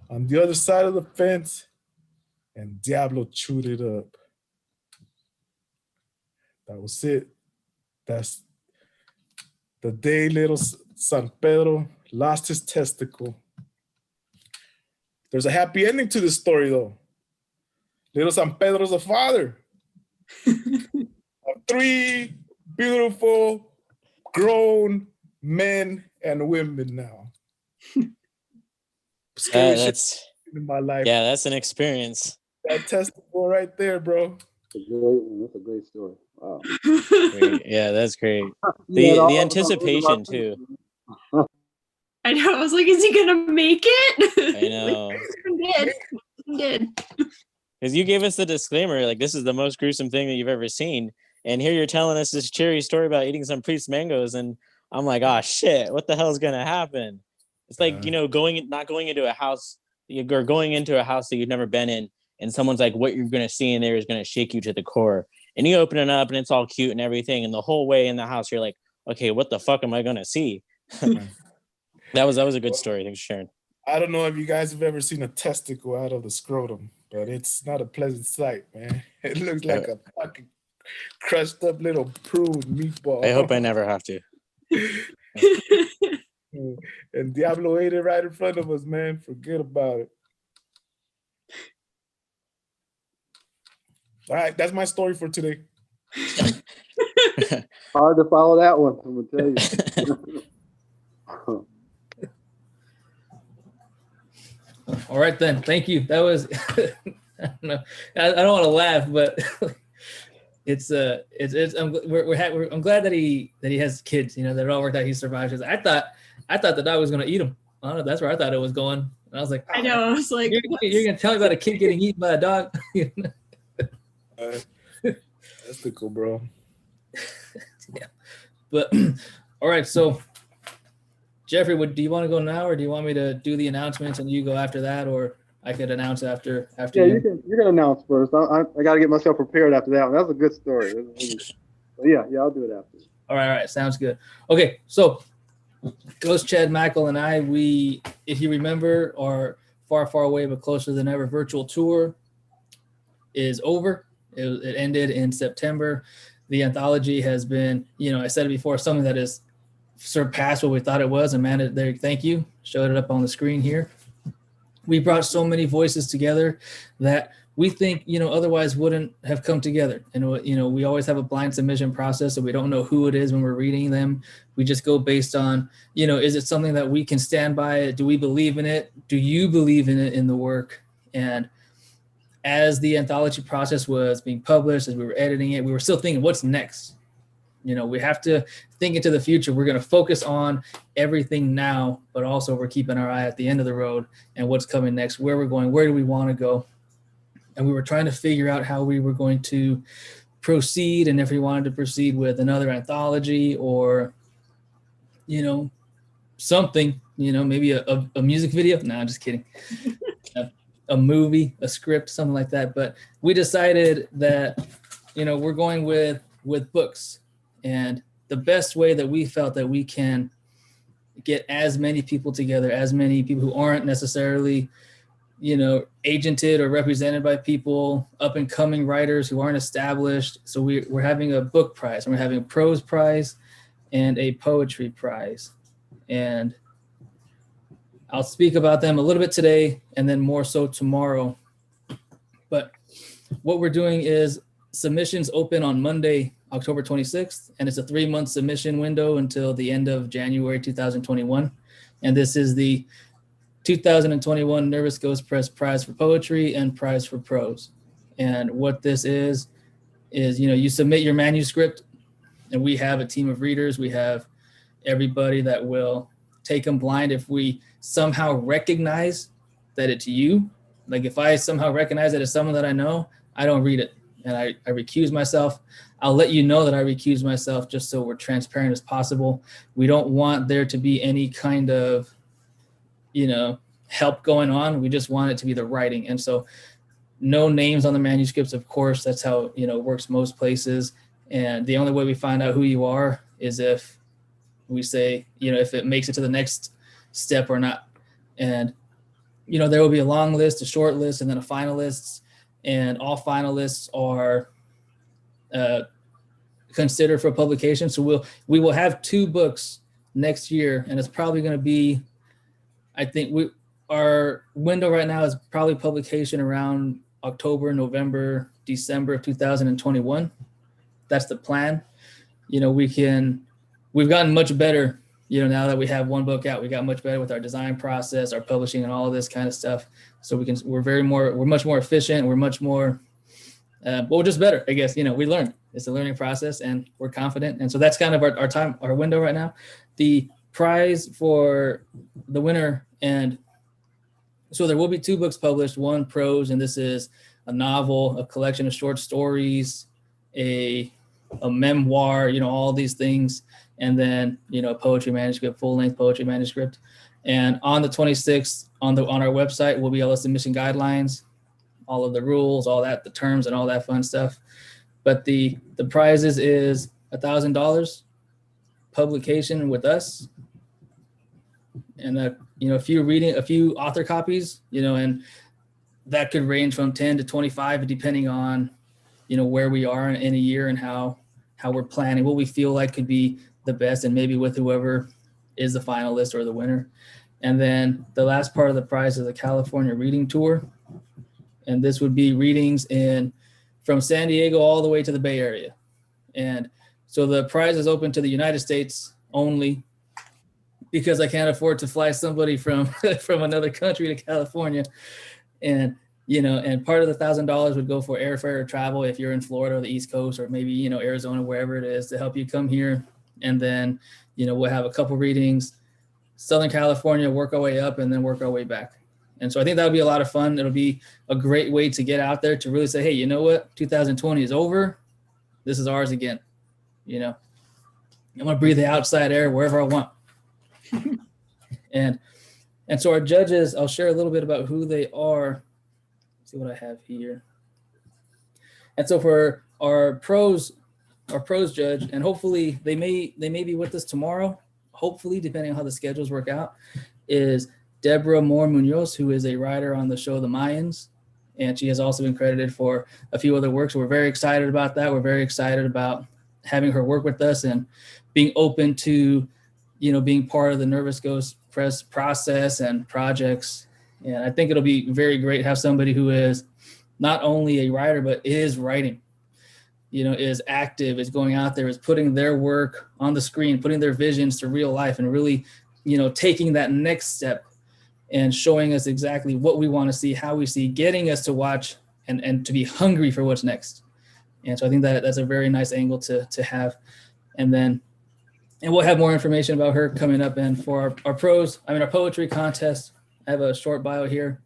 on the other side of the fence and Diablo chewed it up. That was it. That's the day little San Pedro lost his testicle. There's a happy ending to this story, though. Little San Pedro's a father of 3 beautiful, grown men and women now. Scary shit in my life. Yeah, that's an experience. That testicle right there, bro. That's a great one. That's a great story. Wow. Great. Yeah, that's great. The anticipation too. I know. I was like, is he gonna make it? I know. He did. Because you gave us the disclaimer, like this is the most gruesome thing that you've ever seen, and here you're telling us this cheery story about eating some priest mangoes, and I'm like, oh shit, what the hell is gonna happen? It's like not going into a house, you're going into a house that you've never been in, and someone's like, what you're gonna see in there is gonna shake you to the core, and you open it up, and it's all cute and everything, and the whole way in the house, you're like, okay, what the fuck am I gonna see? That was a good story. Thanks for sharing. I don't know if you guys have ever seen a testicle out of the scrotum, but it's not a pleasant sight, man. It looks like a fucking crushed up little prune meatball. I hope I never have to. And Diablo ate it right in front of us, man. Forget about it. All right, that's my story for today. Hard to follow that one, I'm gonna tell you. All right then, thank you. That was I don't know. I don't want to laugh, but I'm glad that he has kids. That it all worked out. He survived. I thought the dog was gonna eat him. I don't know. That's where I thought it was going. And I was like, I know. I was like, you're gonna tell me about a kid getting eaten by a dog? That's the cool, bro. Yeah. But all right, so Jeffrey, do you want to go now, or do you want me to do the announcements and you go after that, or I could announce after Yeah, you? you can announce first. I got to get myself prepared after that one. That was a good story. But yeah, I'll do it after. All right, sounds good. Okay, so Ghost Chad Mackle and I, if you remember, our Far, Far Away but Closer Than Ever virtual tour is over. It ended in September. The anthology has been, I said it before, something that has surpassed what we thought it was. Amanda, there, thank you. Showed it up on the screen here. We brought so many voices together that we think, otherwise wouldn't have come together. And, we always have a blind submission process, so we don't know who it is when we're reading them. We just go based on, is it something that we can stand by? Do we believe in it? Do you believe in it, in the work? And as the anthology process was being published, as we were editing it, we were still thinking, what's next? We have to think into the future. We're going to focus on everything now, but also we're keeping our eye at the end of the road and what's coming next, where we're going, where do we want to go? And we were trying to figure out how we were going to proceed, and if we wanted to proceed with another anthology or, something, maybe a music video. No, I'm just kidding. A movie, a script, something like that. But we decided that, we're going with books. And the best way that we felt that we can get as many people together, as many people who aren't necessarily, agented or represented by people, up and coming writers who aren't established. So we're having a book prize, and we're having a prose prize and a poetry prize. And I'll speak about them a little bit today and then more so tomorrow. But what we're doing is submissions open on Monday, October 26th, and it's a 3-month submission window until the end of January 2021. And this is the 2021 Nervous Ghost Press Prize for Poetry and Prize for Prose. And what this is you submit your manuscript, and we have a team of readers. We have everybody that will take them blind. If we somehow recognize that it's you, like if I somehow recognize that it's someone that I know, I don't read it, and I recuse myself. I'll let you know that I recuse myself just so we're transparent as possible. We don't want there to be any kind of, help going on. We just want it to be the writing. And so no names on the manuscripts, of course. That's how, it works most places. And the only way we find out who you are is if we say, if it makes it to the next step or not. And, there will be a long list, a short list, and then a finalists. And all finalists are considered for publication. So we will have 2 books next year, and it's probably going to be, I think our window right now is probably publication around October, November, December of 2021. That's the plan. We've gotten much better, now that we have 1 book out. We got much better with our design process, our publishing, and all of this kind of stuff. So we're much more efficient. We're much more, we're just better, I guess. We learn. It's a learning process, and we're confident. And so that's kind of our window right now. The prize for the winner, and so there will be 2 books published, 1 prose, and this is a novel, a collection of short stories, a memoir, all these things, and then, a poetry manuscript, full-length poetry manuscript. And on the 26th, on our website, will be all the submission guidelines, all of the rules, all that, the terms, and all that fun stuff. But the prizes is $1,000, publication with us, and a few author copies, and that could range from 10 to 25, depending on, where we are in a year and how we're planning, what we feel like could be the best, and maybe with whoever is the finalist or the winner. And then the last part of the prize is a California reading tour. And this would be readings from San Diego all the way to the Bay Area. And so the prize is open to the United States only, because I can't afford to fly somebody from another country to California. And, and part of the $1,000 would go for airfare or travel if you're in Florida or the East Coast, or maybe, Arizona, wherever it is, to help you come here. And then, we'll have a couple readings, Southern California, work our way up, and then work our way back. And so I think that'll be a lot of fun. It'll be a great way to get out there to really say, hey, you know what? 2020 is over. This is ours again, I want to breathe the outside air wherever I want. and so our judges, I'll share a little bit about who they are. Let's see what I have here. And so for our pros judge, and hopefully they may be with us tomorrow, hopefully, depending on how the schedules work out, is Deborah Munoz, who is a writer on the show The Mayans. And she has also been credited for a few other works. So we're very excited about that. We're very excited about having her work with us and being open to, being part of the Nervous Ghost Press process and projects. And I think it'll be very great to have somebody who is not only a writer, but is writing, is active, is going out there, is putting their work on the screen, putting their visions to real life, and really, taking that next step and showing us exactly what we want to see, how we see, getting us to watch and to be hungry for what's next. And so I think that's a very nice angle to have. And we'll have more information about her coming up. And for our poetry contest, I have a short bio here.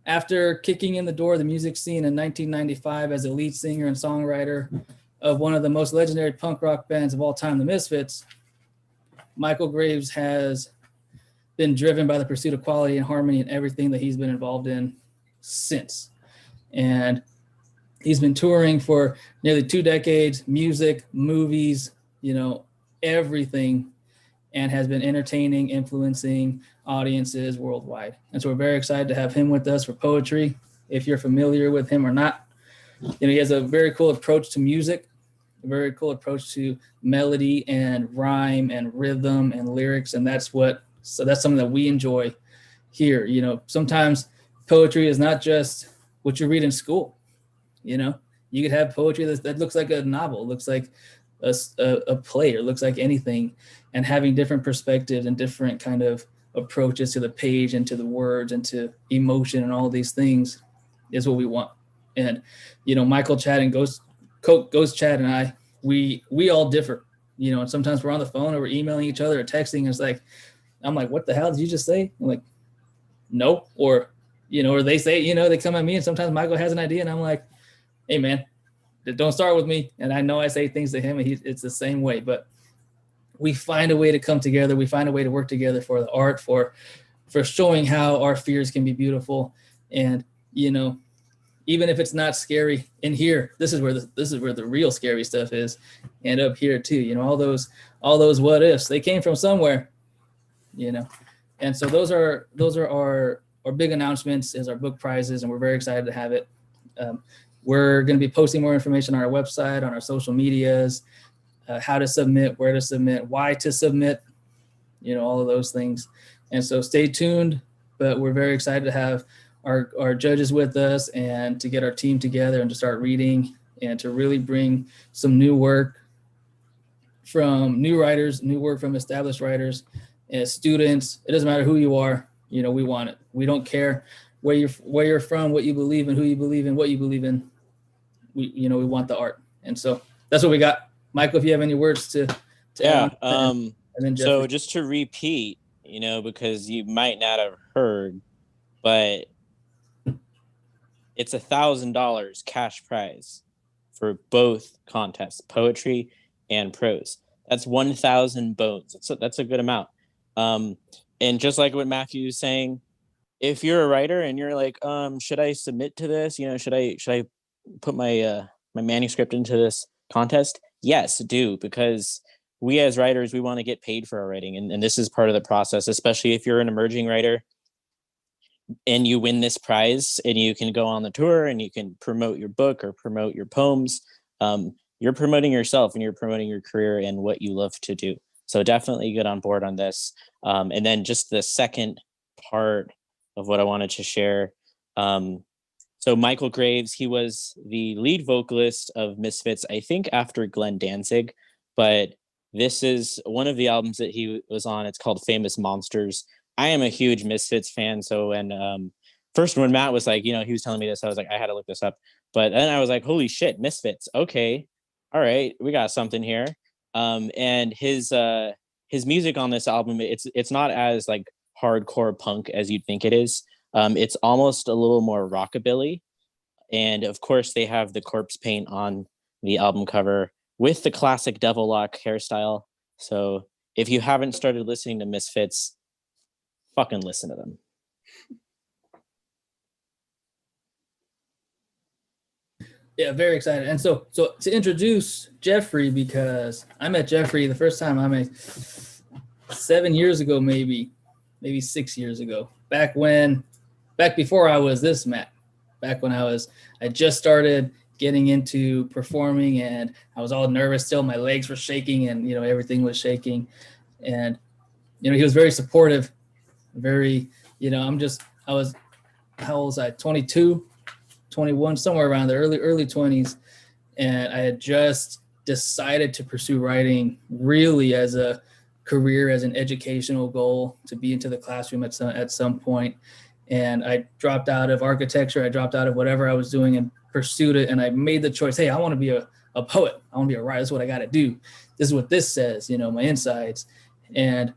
After kicking in the door of the music scene in 1995 as a lead singer and songwriter of one of the most legendary punk rock bands of all time, the Misfits, Michael Graves has been driven by the pursuit of quality and harmony in everything that he's been involved in since. And he's been touring for nearly 2 decades, music, movies, everything, and has been entertaining, influencing audiences worldwide. And so we're very excited to have him with us for poetry. If you're familiar with him or not, he has a very cool approach to music, a very cool approach to melody and rhyme and rhythm and lyrics. And that's something that we enjoy here. Sometimes poetry is not just what you read in school. You could have poetry that looks like a novel, looks like a play, or looks like anything, and having different perspectives and different kind of approaches to the page and to the words and to emotion and all these things is what we want. And, Michael, Chad, and Ghost Chad and I, we all differ, and sometimes we're on the phone or we're emailing each other or texting. And it's like, I'm like, what the hell did you just say? I'm like, no. Or, or they say, they come at me, and sometimes Michael has an idea and I'm like, hey man, don't start with me. And I know I say things to him and it's the same way, but we find a way to come together. We find a way to work together for the art, for showing how our fears can be beautiful. And, even if it's not scary in here, this is where the real scary stuff is. And up here too, all those what ifs, they came from somewhere, And so those are our big announcements, is our book prizes, and we're very excited to have it. We're going to be posting more information on our website, on our social medias, how to submit, where to submit, why to submit, all of those things. And so stay tuned, but we're very excited to have our judges with us and to get our team together and to start reading and to really bring some new work from new writers, new work from established writers and students. It doesn't matter who you are, we want it. We don't care where you're from, what you believe in, who you believe in, what you believe in. We want the art. And so that's what we got. Michael, if you have any words to yeah. and then So just to repeat, because you might not have heard, but it's $1,000 cash prize for both contests, poetry and prose. That's 1,000 bones. That's a good amount. And just like what Matthew was saying, if you're a writer and you're like, should I submit to this? Should I put my my manuscript into this contest? Yes, do, because we as writers, we want to get paid for our writing. And this is part of the process, especially if you're an emerging writer and you win this prize and you can go on the tour and you can promote your book or promote your poems. You're promoting yourself and you're promoting your career and what you love to do. So definitely get on board on this. And then just the second part of what I wanted to share. So Michael Graves, he was the lead vocalist of Misfits, I think after Glenn Danzig, but this is one of the albums that he was on. It's called Famous Monsters. I am a huge Misfits fan. So first when Matt was like, he was telling me this, I was like, I had to look this up. But then I was like, holy shit, Misfits. Okay. All right. We got something here. And his music on this album, it's not as like hardcore punk as you'd think it is. It's almost a little more rockabilly. And of course they have the corpse paint on the album cover with the classic devil lock hairstyle. So if you haven't started listening to Misfits, fucking listen to them. Yeah, very excited. And so to introduce Jeffrey, because I met Jeffrey the first time 7 years ago, maybe 6 years ago, back before I was this Matt, back when I just started getting into performing, and I was all nervous still. My legs were shaking, and everything was shaking. And he was very supportive, very, how old was I? 22, 21, somewhere around the early 20s. And I had just decided to pursue writing really as a career, as an educational goal, to be into the classroom at some point. And I dropped out of architecture. I dropped out of whatever I was doing and pursued it. And I made the choice, hey, I want to be a poet. I want to be a writer. That's what I got to do. This is what this says, my insides. And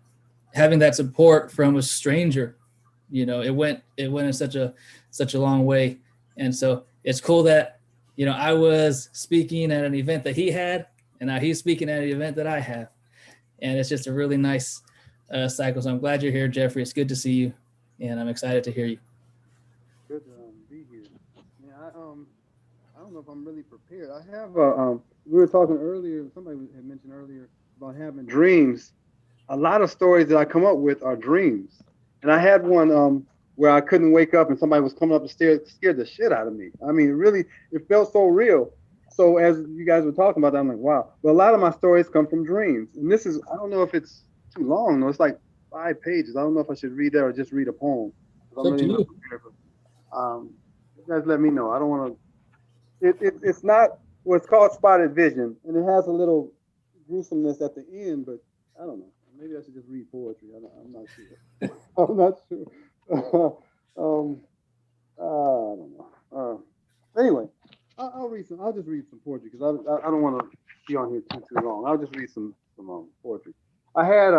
having that support from a stranger, it went in such a long way. And so it's cool that, I was speaking at an event that he had, and now he's speaking at an event that I have. And it's just a really nice cycle. So I'm glad you're here, Jeffrey. It's good to see you, and I'm excited to hear you. Good to be here. Yeah, I don't know if I'm really prepared. I have we were talking earlier, somebody had mentioned earlier about having dreams. A lot of stories that I come up with are dreams. And I had one where I couldn't wake up and somebody was coming up the stairs, scared the shit out of me. I mean, really, it felt so real. So as you guys were talking about that, I'm like, wow. But a lot of my stories come from dreams. And this is, I don't know if it's too long. No, it's like 5 pages. I don't know if I should read that or just read a poem. It's up to you. You guys let me know. I don't want to, it's not, well, it's called Spotted Vision. And it has a little gruesomeness at the end, but I don't know. Maybe I should just read poetry. I'm not sure. I'm not sure. I don't know. Anyway, I'll just read some poetry because I don't want to be on here too long. I'll just read some poetry. I had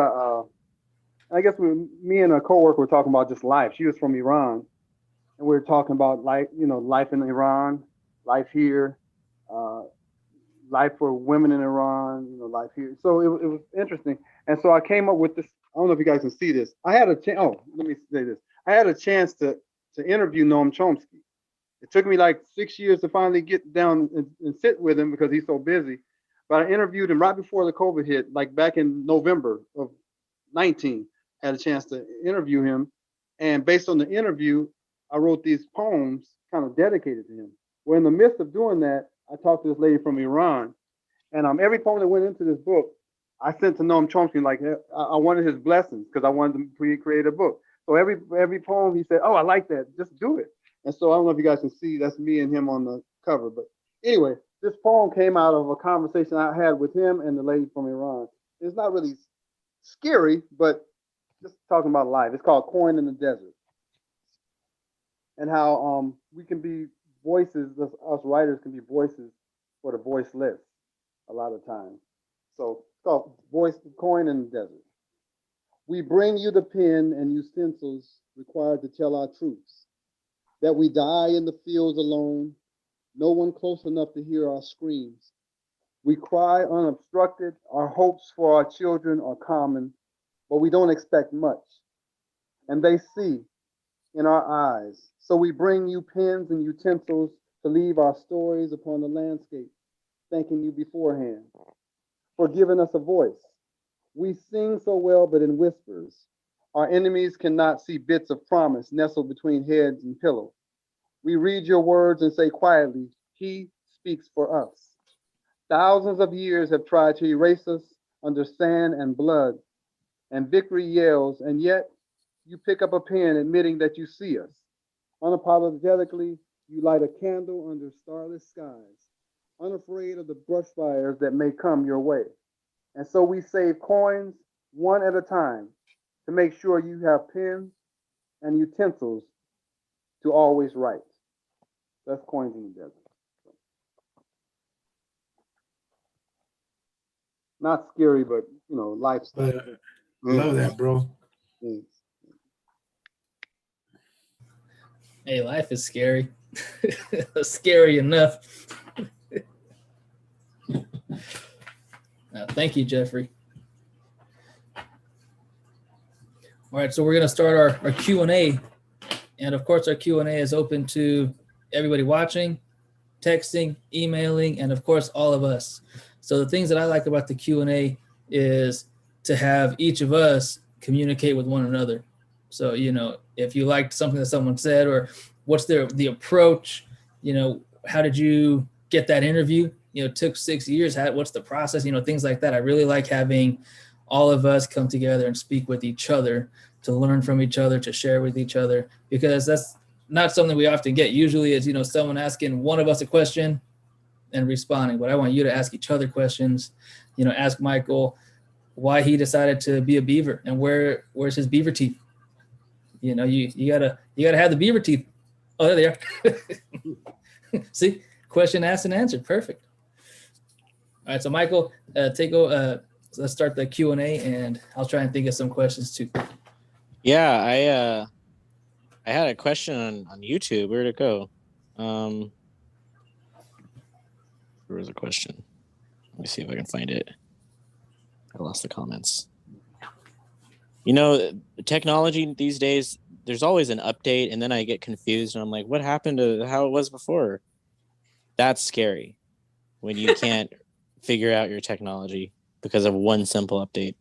I guess me and a coworker were talking about just life. She was from Iran, and we were talking about life in Iran, life here, life for women in Iran, life here. So it was interesting. And so I came up with this. I don't know if you guys can see this. I had a chance. Oh, let me say this. I had a chance to interview Noam Chomsky. It took me like 6 years to finally get down and sit with him because he's so busy. But I interviewed him right before the COVID hit, like back in November of 19. Had a chance to interview him. And based on the interview, I wrote these poems kind of dedicated to him. Well, in the midst of doing that, I talked to this lady from Iran. And every poem that went into this book, I sent to Noam Chomsky, like I wanted his blessings because I wanted to create a book. So every poem he said, oh, I like that, just do it. And so I don't know if you guys can see, that's me and him on the cover. But anyway, this poem came out of a conversation I had with him and the lady from Iran. It's not really scary, but just talking about life. It's called Coin in the Desert. And how we can be voices, us writers can be voices for the voiceless a lot of times. So it's called Coin in the Desert. We bring you the pen and utensils required to tell our truths, that we die in the fields alone, no one close enough to hear our screams. We cry unobstructed, our hopes for our children are common, but we don't expect much. And they see in our eyes. So we bring you pens and utensils to leave our stories upon the landscape, thanking you beforehand for giving us a voice. We sing so well, but in whispers. Our enemies cannot see bits of promise nestled between heads and pillows. We read your words and say quietly, he speaks for us. Thousands of years have tried to erase us under sand and blood, and victory yells, and yet you pick up a pen admitting that you see us. Unapologetically, you light a candle under starless skies, unafraid of the brush fires that may come your way. And so we save coins one at a time to make sure you have pens and utensils to always write. That's Coins in the Desert. Not scary, but lifestyle. Love that, bro. Hey, life is scary. Scary enough. Thank you, Jeffrey. All right, so we're gonna start our Q&A. And of course, our Q&A is open to everybody watching, texting, emailing, and of course, all of us. So the things that I like about the Q&A is to have each of us communicate with one another. So, you know, if you liked something that someone said, or what's the approach, you know, how did you get that interview? You know, it took 6 years. What's the process? You know, things like that. I really like having all of us come together and speak with each other, to learn from each other, to share with each other, because that's not something we often get. Usually it's, you know, someone asking one of us a question and responding, but I want you to ask each other questions. You know, ask Michael why he decided to be a beaver and where's his beaver teeth. You know, you gotta have the beaver teeth. Oh, there they are. See, question asked and answered. Perfect. All right, so Michael, so let's start the Q&A, and I'll try and think of some questions too. Yeah, I had a question on YouTube. Where'd it go? Where was the question? Let me see if I can find it. I lost the comments. You know, technology these days, there's always an update, and then I get confused, and I'm like, what happened to how it was before? That's scary when you can't figure out your technology because of one simple update.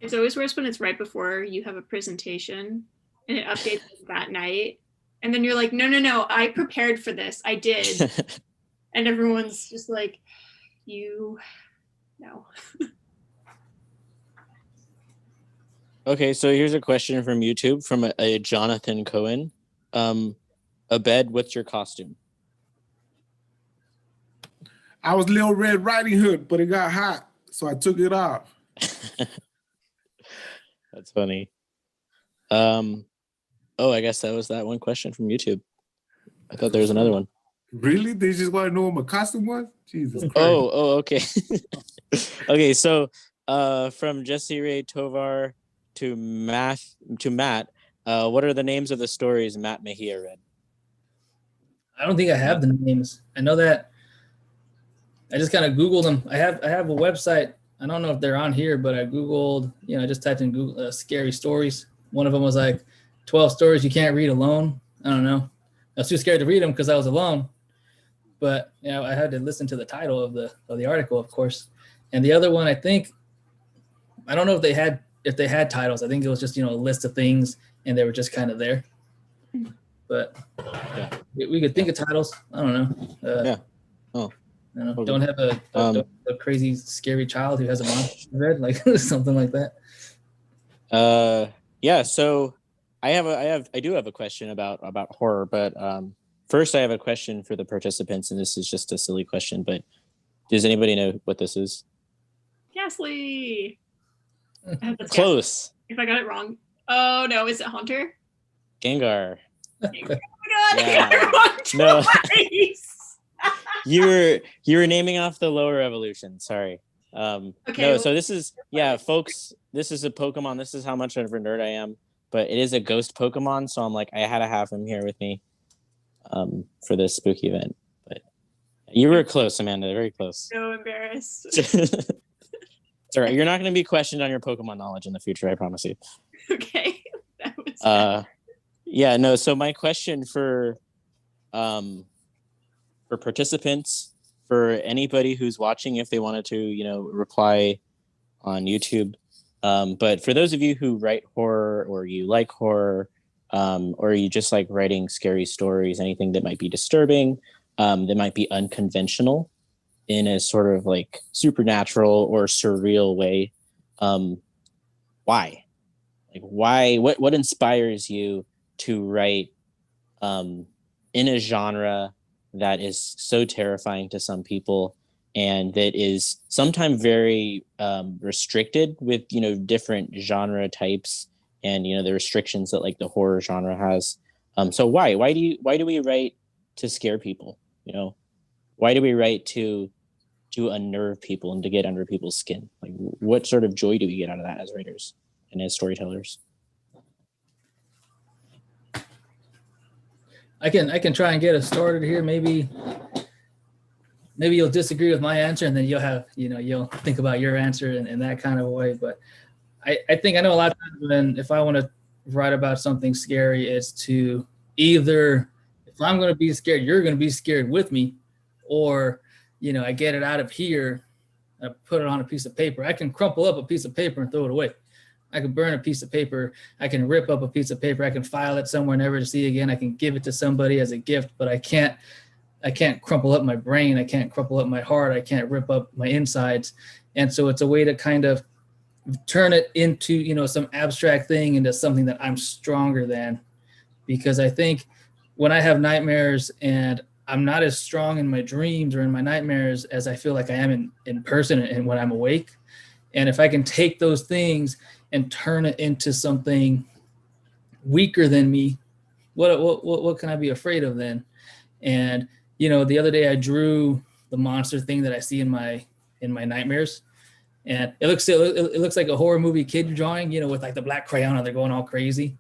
It's always worse when it's right before you have a presentation and it updates that night. And then you're like, no, I prepared for this. I did. And everyone's just like, no. Okay, so here's a question from YouTube from a Jonathan Cohen. Abed, what's your costume? I was Little Red Riding Hood, but it got hot, so I took it off. That's funny. Oh, I guess that was that one question from YouTube. I thought there was another one. Really? They just want to know what my costume was? Jesus Christ. Oh, okay. Okay, so from Jesse Ray Tovar to Matt, what are the names of the stories Matt Mejia read? I don't think I have the names. I know that I just kind of Googled them. I have a website. I don't know if they're on here, but I Googled, you know, I just typed in Google scary stories. One of them was like 12 stories you can't read alone. I don't know. I was too scared to read them because I was alone. But, you know, I had to listen to the title of the article, of course. And the other one, I think, I don't know if they had titles. I think it was just, you know, a list of things, and they were just kind of there. But yeah, we could think of titles. I don't know. Yeah. Oh. Don't have a crazy, scary child who has a monster in bed, like something like that. Yeah. So I do have a question about horror, but first I have a question for the participants, and this is just a silly question, but does anybody know what this is? Ghastly. Close. If I got it wrong. Oh no, is it Haunter? Gengar. Oh my god, Yeah. I got it wrong twice. You were naming off the lower evolution. Sorry. Okay. No, so this is, yeah, folks, this is a Pokemon. This is how much of a nerd I am, but it is a ghost Pokemon. So I'm like, I had to have him here with me for this spooky event. But you were close, Amanda, very close. So embarrassed. It's all right. You're not going to be questioned on your Pokemon knowledge in the future. I promise you. Okay. That was yeah, no. So my question for participants, for anybody who's watching, if they wanted to, you know, reply on YouTube. But for those of you who write horror, or you like horror, or you just like writing scary stories, anything that might be disturbing, that might be unconventional in a sort of like supernatural or surreal way, why? Like, why? What inspires you to write in a genre that is so terrifying to some people, and that is sometimes very restricted with, you know, different genre types and, you know, the restrictions that like the horror genre has. So why do we write to scare people? You know, why do we write to unnerve people and to get under people's skin? Like, what sort of joy do we get out of that as writers and as storytellers? I can try and get us started here. Maybe maybe you'll disagree with my answer, and then you'll have, you'll think about your answer in that kind of way. But I think I know a lot of times if I want to write about something scary, it's to either, if I'm going to be scared, you're going to be scared with me, or, I get it out of here, I put it on a piece of paper. I can crumple up a piece of paper and throw it away. I can burn a piece of paper. I can rip up a piece of paper. I can file it somewhere, never to see again. I can give it to somebody as a gift, but I can't crumple up my brain. I can't crumple up my heart. I can't rip up my insides. And so it's a way to kind of turn it into, some abstract thing into something that I'm stronger than. Because I think when I have nightmares and I'm not as strong in my dreams or in my nightmares as I feel like I am in person and when I'm awake. And if I can take those things and turn it into something weaker than me, what can I be afraid of then? And, the other day I drew the monster thing that I see in my nightmares. And it looks like a horror movie kid drawing, with like the black crayon and they're going all crazy.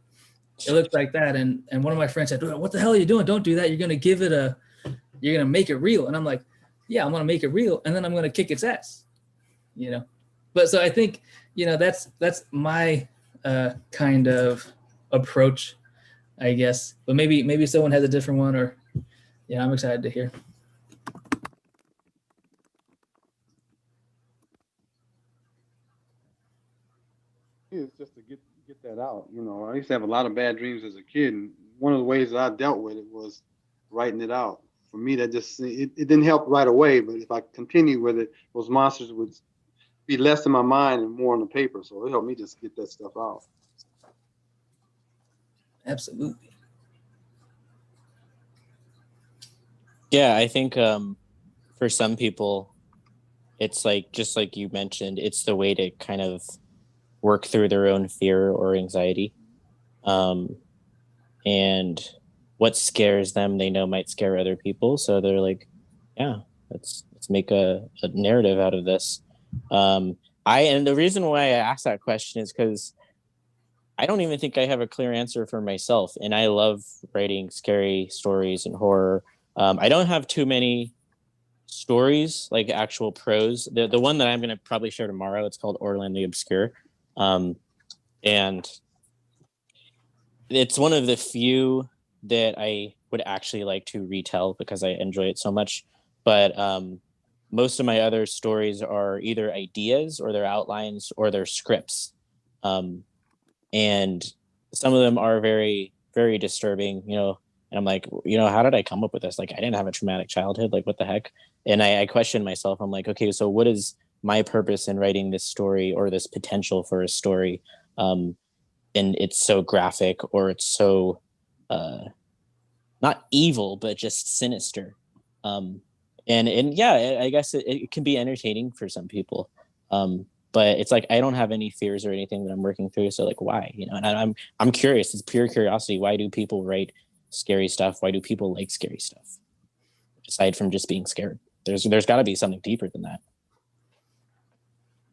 It looks like that. And one of my friends said, "What the hell are you doing? Don't do that. You're going to make it real." And I'm like, yeah, I'm going to make it real. And then I'm going to kick its ass, But so I think, that's my kind of approach, I guess. But maybe someone has a different one, or, I'm excited to hear. It's just to get that out. I used to have a lot of bad dreams as a kid, and one of the ways that I dealt with it was writing it out. For me, that just it didn't help right away, but if I continue with it, those monsters would be less in my mind and more on the paper. So it helped me just get that stuff out. Absolutely. Yeah, I think for some people, it's like, just like you mentioned, it's the way to kind of work through their own fear or anxiety. And what scares them, they know might scare other people. So they're like, yeah, let's make a narrative out of this. And the reason why I asked that question is because I don't even think I have a clear answer for myself. And I love writing scary stories and horror. I don't have too many stories, like actual prose. The one that I'm going to probably share tomorrow, it's called Orland the Obscure. And it's one of the few that I would actually like to retell because I enjoy it so much. But most of my other stories are either ideas or they're outlines or they're scripts. And some of them are very, very disturbing, and I'm like, how did I come up with this? Like, I didn't have a traumatic childhood. Like, what the heck? And I question myself. I'm like, okay, so what is my purpose in writing this story or this potential for a story? And it's so graphic, or it's so not evil, but just sinister. And yeah, I guess it can be entertaining for some people. But it's like, I don't have any fears or anything that I'm working through. So like, why, and I'm curious. It's pure curiosity. Why do people write scary stuff? Why do people like scary stuff? Aside from just being scared, there's gotta be something deeper than that.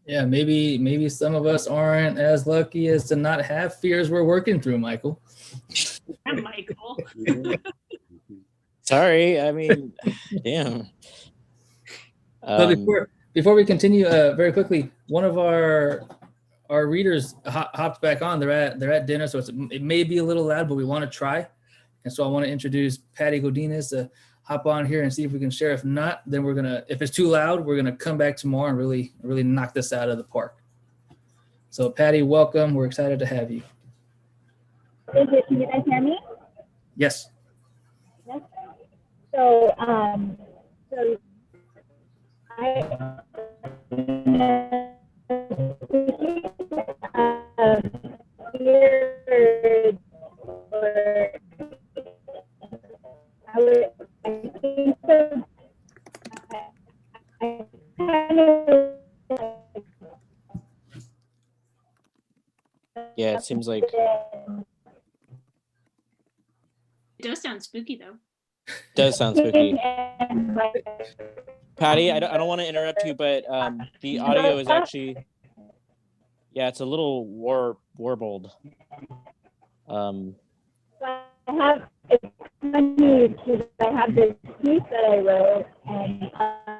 Yeah, maybe some of us aren't as lucky as to not have fears we're working through, Michael. Michael. Sorry, I mean, damn. But before we continue, very quickly, one of our readers hopped back on. They're at dinner, so it may be a little loud, but we want to try. And so I want to introduce Patty Godinez to hop on here and see if we can share. If not, then if it's too loud, we're gonna come back tomorrow and really knock this out of the park. So Patty, welcome. We're excited to have you. Thank you. Can you guys hear me? Yes. Yes. So Yeah, it seems like It does sound spooky though. does sound spooky. Patty, I don't want to interrupt you, but the audio is actually, yeah, it's a little warbled. It's funny because I have this piece that I wrote, and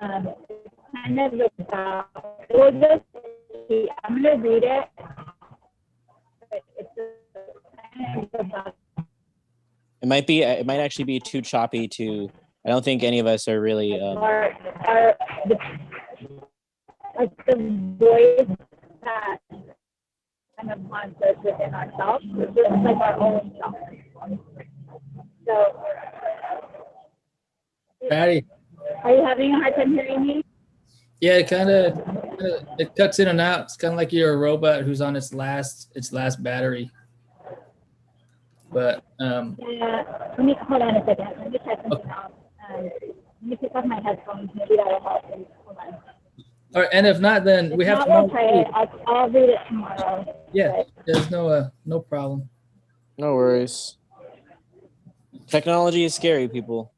Kind of about, we'll just see. I'm going to read it. But it's kind of about, It might actually be too choppy to. I don't think any of us are really. like the voice that kind of haunts us within ourselves. It's just like our own self. So, Patty. are you having a hard time hearing me? Yeah, it kind of it cuts in and out. It's kind of like you're a robot who's on its last battery. But Yeah. Let me hold on a second. Let me check something out. Let me take off my headphones. Maybe that'll help. Hold on. all right, and if not, then we If have not, tomorrow. we'll try it. I'll read it tomorrow. Yeah, there's no problem. No worries. Technology is scary, people.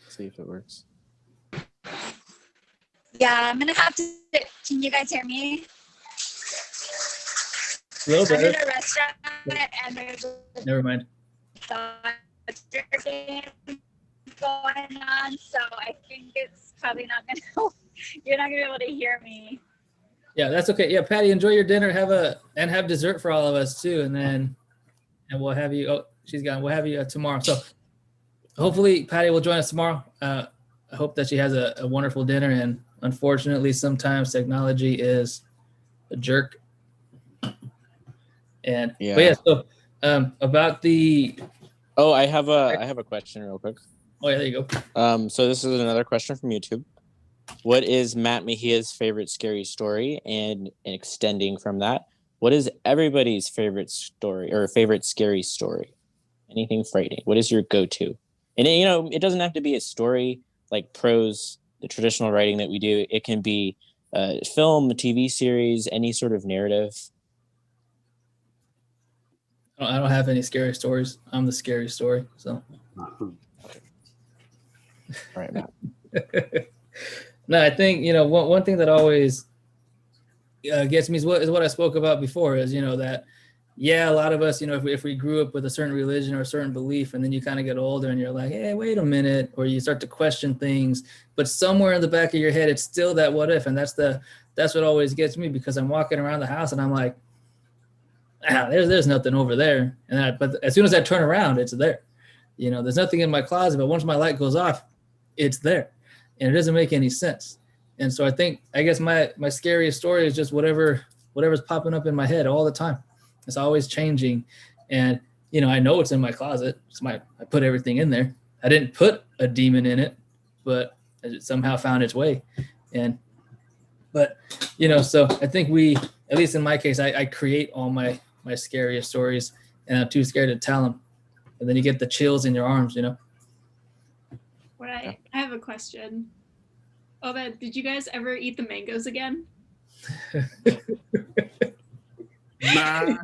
See if it works. Yeah, I'm gonna have to. Can you guys hear me? A little I'm in better. a restaurant and there's a Never mind. Dodger game going on, so I think it's probably not gonna. You're not gonna be able to hear me. Yeah, that's okay. Yeah, Patty, enjoy your dinner. Have dessert for all of us too, and we'll have you. Oh, she's gone. We'll have you tomorrow. So hopefully Patty will join us tomorrow. I hope that she has a wonderful dinner. And unfortunately, sometimes technology is a jerk. And Yeah. But yeah. So about the. Oh, I have a question real quick. Oh yeah, there you go. So this is another question from YouTube. What is Matt Mejia's favorite scary story? And extending from that, what is everybody's favorite story or favorite scary story? Anything frightening? What is your go-to? And it doesn't have to be a story like prose, the traditional writing that we do. It can be a film, a TV series, any sort of narrative. I don't have any scary stories. I'm the scary story. So. All right, Matt. No, I think one thing that always gets me is what I spoke about before. Is that a lot of us if we grew up with a certain religion or a certain belief, and then you kind of get older and you're like, hey, wait a minute, or you start to question things, but somewhere in the back of your head it's still that what if, and that's what always gets me, because I'm walking around the house and I'm like, there's nothing over there, but as soon as I turn around, it's there. There's nothing in my closet, but once my light goes off, it's there. And it doesn't make any sense. And so I guess my scariest story is just whatever's popping up in my head all the time. It's always changing. And, I know it's in my closet. I put everything in there. I didn't put a demon in it, but it somehow found its way. But so I think at least in my case, I create all my scariest stories, and I'm too scared to tell them. And then you get the chills in your arms, What I have a question. Obed, did you guys ever eat the mangoes again? Nah,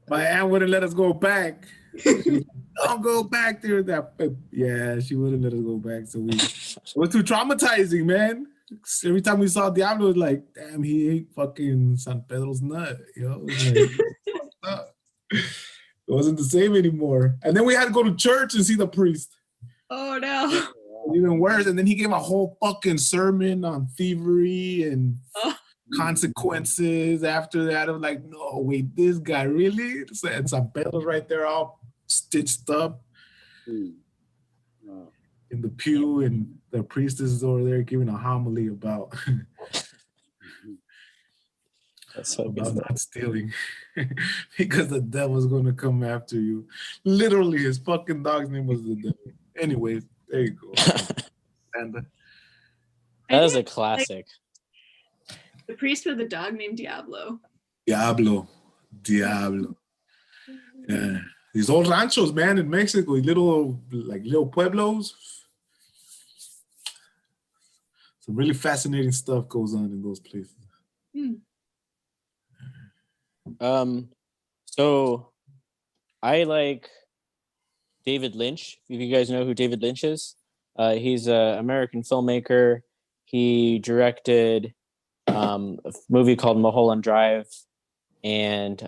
my aunt wouldn't let us go back. Don't go back there. Yeah, she wouldn't let us go back. So it was too traumatizing, man. Every time we saw Diablo, it was like, damn, he ate fucking San Pedro's nut. It wasn't the same anymore. And then we had to go to church and see the priest. Oh no. Even worse. And then he gave a whole fucking sermon on thievery and consequences after that. I was like, no, wait, this guy really? And San Pedro's right there all stitched up in the pew, and the priestess is over there giving a homily about, That's so about good. not stealing because the devil's going to come after you. Literally, his fucking dog's name was the devil. Anyways, there you go. And That is a classic. The priest with a dog named Diablo. Diablo. Yeah. These old ranchos, man, in Mexico, little pueblos. Some really fascinating stuff goes on in those places. So I like David Lynch. If you guys know who David Lynch is, he's an American filmmaker. He directed a movie called Mulholland Drive and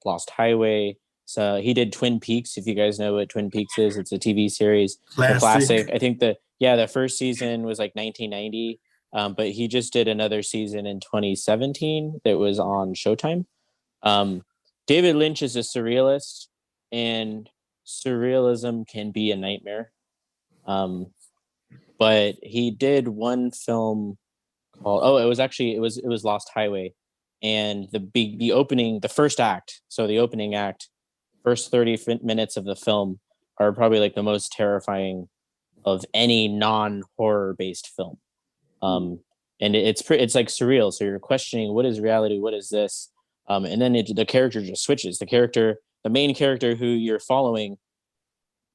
Lost Highway. So he did Twin Peaks. If you guys know what Twin Peaks is, it's a TV series, Classic. a classic. I think the first season was like 1990, but he just did another season in 2017 that was on Showtime. David Lynch is a surrealist, and surrealism can be a nightmare. But he did one film called it was Lost Highway, and the opening, the first act, so the opening act, first 30 minutes of the film are probably like the most terrifying of any non-horror based film. And it's like surreal, so you're questioning what is reality, what is this, and then the character just switches. The main character who you're following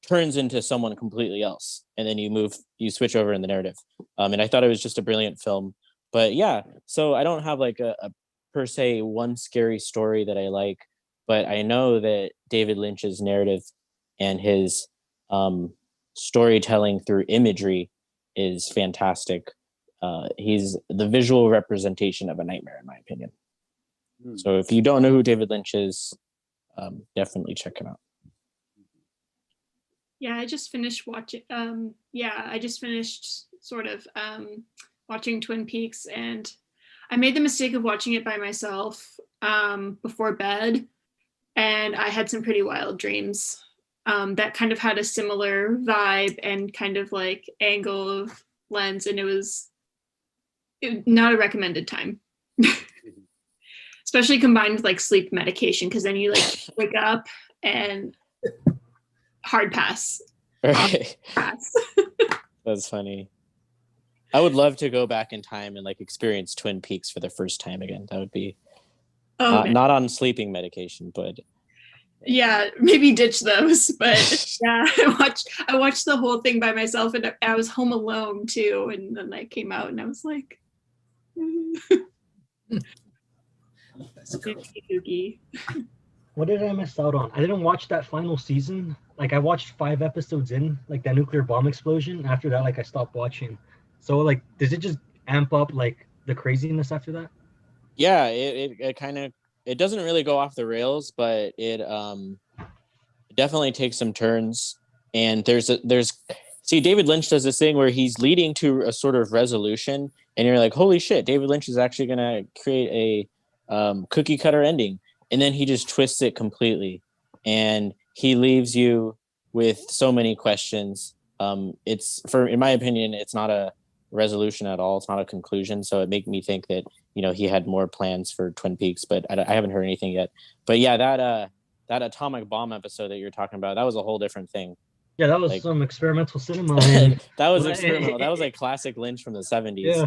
turns into someone completely else, and then you switch over in the narrative. And I thought it was just a brilliant film. But yeah, so I don't have like a per se one scary story that I like, but I know that David Lynch's narrative and his storytelling through imagery is fantastic. He's the visual representation of a nightmare, in my opinion. So if you don't know who David Lynch is, definitely check him out. Yeah, I just finished watching. Watching Twin Peaks, and I made the mistake of watching it by myself before bed, and I had some pretty wild dreams that kind of had a similar vibe and kind of like angle of lens, and it was not a recommended time. Especially combined with like sleep medication, because then you like wake up and hard pass. Right. That's funny. I would love to go back in time and like experience Twin Peaks for the first time again. That would be not on sleeping medication, but yeah, maybe ditch those. But yeah, I watched the whole thing by myself, and I was home alone too. And then I came out and I was like, spooky. What did I miss out on? I didn't watch that final season. Like I watched 5 episodes in, like that nuclear bomb explosion. After that, like I stopped watching. So like, does it just amp up like the craziness after that? Yeah, it kind of, it doesn't really go off the rails, but it definitely takes some turns. And see, David Lynch does this thing where he's leading to a sort of resolution, and you're like, holy shit, David Lynch is actually gonna create a cookie cutter ending, and then he just twists it completely, and he leaves you with so many questions. In my opinion, it's not a resolution at all. It's not a conclusion. So it made me think that, he had more plans for Twin Peaks, but I haven't heard anything yet. But yeah, that atomic bomb episode that you're talking about, that was a whole different thing. Yeah, that was some experimental cinema. That was experimental. That was like classic Lynch from the 70s. Yeah.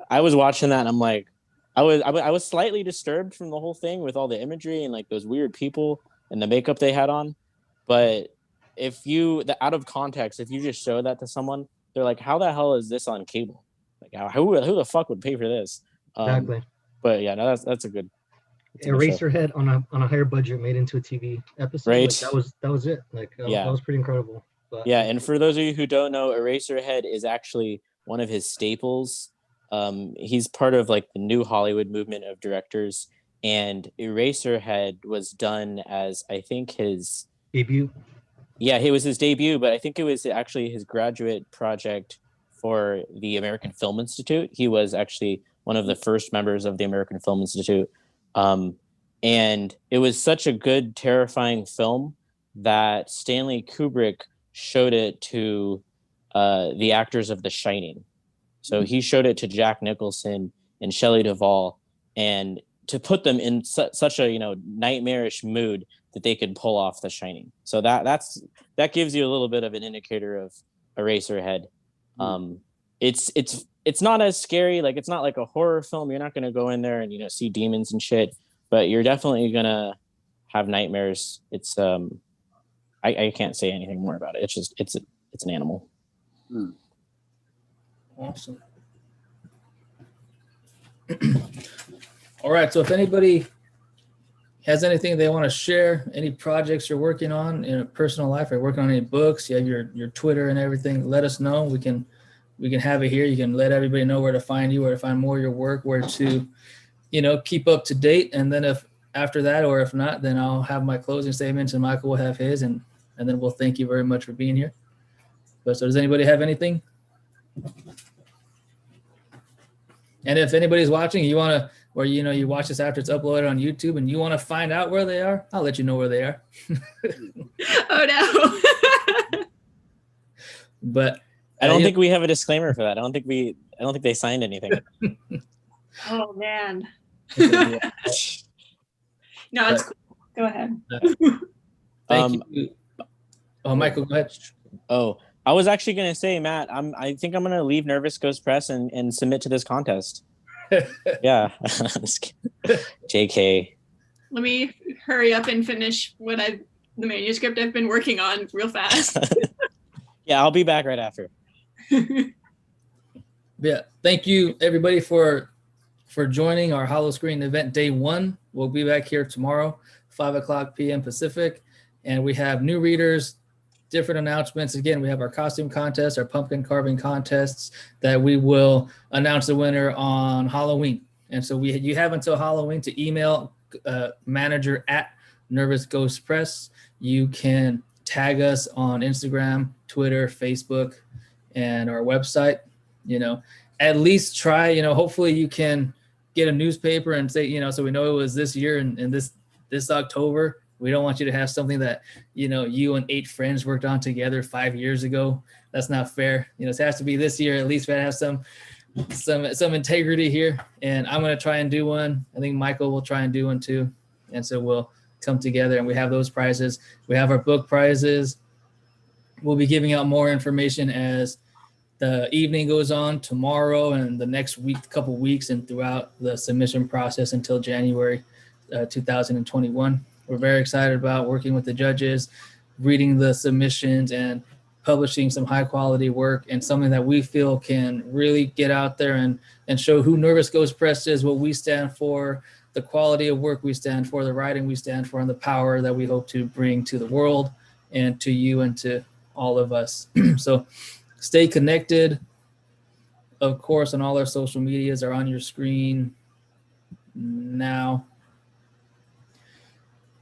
I was watching that and I'm like, I was slightly disturbed from the whole thing with all the imagery and like those weird people and the makeup they had on. But out of context, if you just show that to someone, they're like, how the hell is this on cable? Like, who the fuck would pay for this? Exactly. But yeah, no, that's a good. Eraserhead on a higher budget made into a TV episode. Right. Like, that was it. Like that was pretty incredible. But, yeah, and for those of you who don't know, Eraserhead is actually one of his staples. He's part of like the new Hollywood movement of directors, and Eraserhead was done as, I think, his debut. Yeah, it was his debut, but I think it was actually his graduate project for the American Film Institute. He was actually one of the first members of the American Film Institute. And it was such a good, terrifying film that Stanley Kubrick showed it to the actors of The Shining. So he showed it to Jack Nicholson and Shelley Duvall, and to put them in such a nightmarish mood that they could pull off The Shining. So that gives you a little bit of an indicator of Eraserhead. It's not as scary, like it's not like a horror film. You're not going to go in there and see demons and shit, but you're definitely going to have nightmares. It's I can't say anything more about it. It's just it's an animal. Awesome. All right, so if anybody has anything they want to share, any projects you're working on in a personal life, or working on any books, you have your Twitter and everything, let us know. We can have it here. You can let everybody know where to find you, where to find more of your work, where to keep up to date. And then if after that, or if not, then I'll have my closing statements and Michael will have his, and then we'll thank you very much for being here. But so does anybody have anything? And if anybody's watching, you want to, or you watch this after it's uploaded on YouTube and you want to find out where they are, I'll let you know where they are. Oh no. But I don't think we have a disclaimer for that. I don't think they signed anything. Oh man. Yeah. No, it's cool. Go ahead. Thank you. Oh, Michael, go ahead. Oh, I was actually going to say, Matt, I think I'm going to leave Nervous Ghost Press and submit to this contest. Yeah. JK. Let me hurry up and finish the manuscript I've been working on real fast. Yeah, I'll be back right after. Yeah. Thank you everybody for joining our HALLOW-SCREEN event day 1. We'll be back here tomorrow, 5:00 p.m. Pacific. And we have new readers, different announcements. Again, we have our costume contest, our pumpkin carving contests that we will announce the winner on Halloween. And so you have until Halloween to email manager at Nervous Ghost Press. You can tag us on Instagram, Twitter, Facebook, and our website. At least try, hopefully you can get a newspaper and say, so we know it was this year and this October. We don't want you to have something that, you and 8 friends worked on together 5 years ago. That's not fair. It has to be this year. At least we have some integrity here. And I'm going to try and do one. I think Michael will try and do one too. And so we'll come together and we have those prizes. We have our book prizes. We'll be giving out more information as the evening goes on tomorrow and the next week, couple weeks, and throughout the submission process until January 2021. We're very excited about working with the judges, reading the submissions, and publishing some high quality work, and something that we feel can really get out there and show who Nervous Ghost Press is, what we stand for, the quality of work we stand for, the writing we stand for, and the power that we hope to bring to the world and to you and to all of us. So stay connected. Of course, on all our social medias are on your screen now.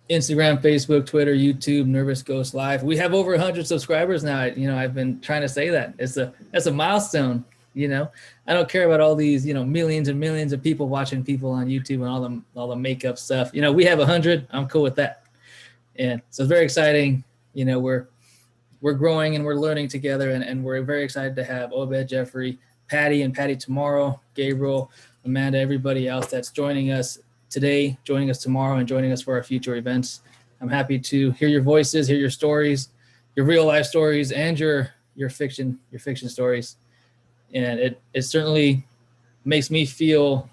Instagram, Facebook, Twitter, YouTube, Nervous Ghost Live. We have over 100 subscribers now. I've been trying to say that. That's a milestone. I don't care about all these, millions and millions of people watching people on YouTube and all the makeup stuff. We have 100. I'm cool with that. And so it's very exciting. We're growing and we're learning together, and we're very excited to have Obed, Jeffrey, Patty tomorrow, Gabriel, Amanda, everybody else that's joining us today, joining us tomorrow, and joining us for our future events. I'm happy to hear your voices, hear your stories, your real life stories, and your fiction stories. And it certainly makes me feel,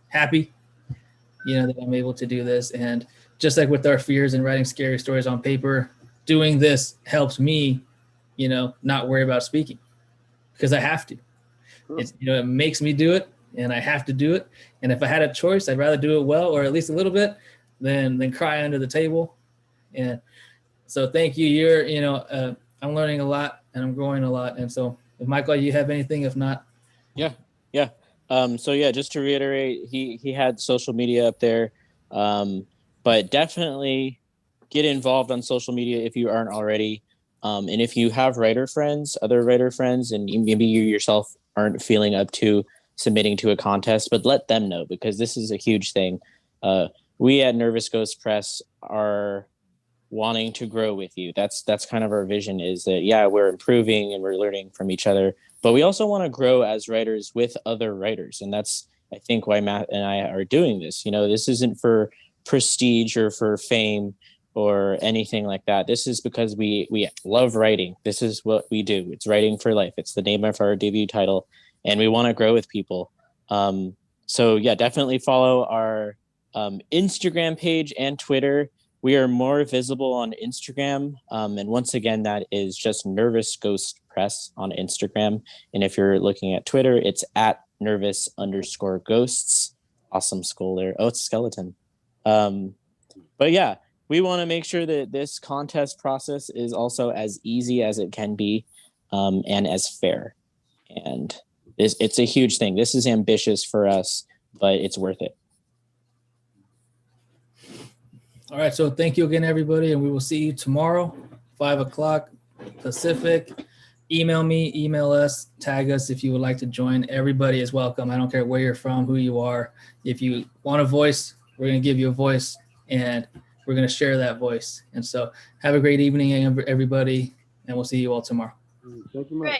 happy, that I'm able to do this. And just like with our fears and writing scary stories on paper, doing this helps me, not worry about speaking, because I have to. It makes me do it, and I have to do it. And if I had a choice, I'd rather do it well, or at least a little bit, than cry under the table. And so thank you. I'm learning a lot and I'm growing a lot. And so if Michael, you have anything, if not. Yeah. So yeah, just to reiterate, he had social media up there, but definitely get involved on social media if you aren't already. And if you have other writer friends, and maybe you yourself aren't feeling up to submitting to a contest, but let them know, because this is a huge thing. We at Nervous Ghost Press are wanting to grow with you. That's kind of our vision, is that, yeah, we're improving and we're learning from each other, but we also want to grow as writers with other writers. And that's, I think, why Matt and I are doing this. This isn't for prestige or for fame or anything like that. This is because we love writing. This is what we do. It's writing for life. It's the name of our debut title, and we want to grow with people. So yeah, definitely follow our Instagram page and Twitter. We are more visible on Instagram. And once again, that is just Nervous Ghost Press on Instagram. And if you're looking at Twitter, it's at @nervous_ghosts. Awesome skull there. Oh, it's a skeleton. But yeah, we want to make sure that this contest process is also as easy as it can be, and as fair. And it's a huge thing. This is ambitious for us, but it's worth it. All right. So thank you again, everybody. And we will see you tomorrow, 5 o'clock Pacific. Email me, email us, tag us if you would like to join. Everybody is welcome. I don't care where you're from, who you are. If you want a voice, we're going to give you a voice and we're going to share that voice. And so have a great evening, everybody. And we'll see you all tomorrow. Thank you much. Great.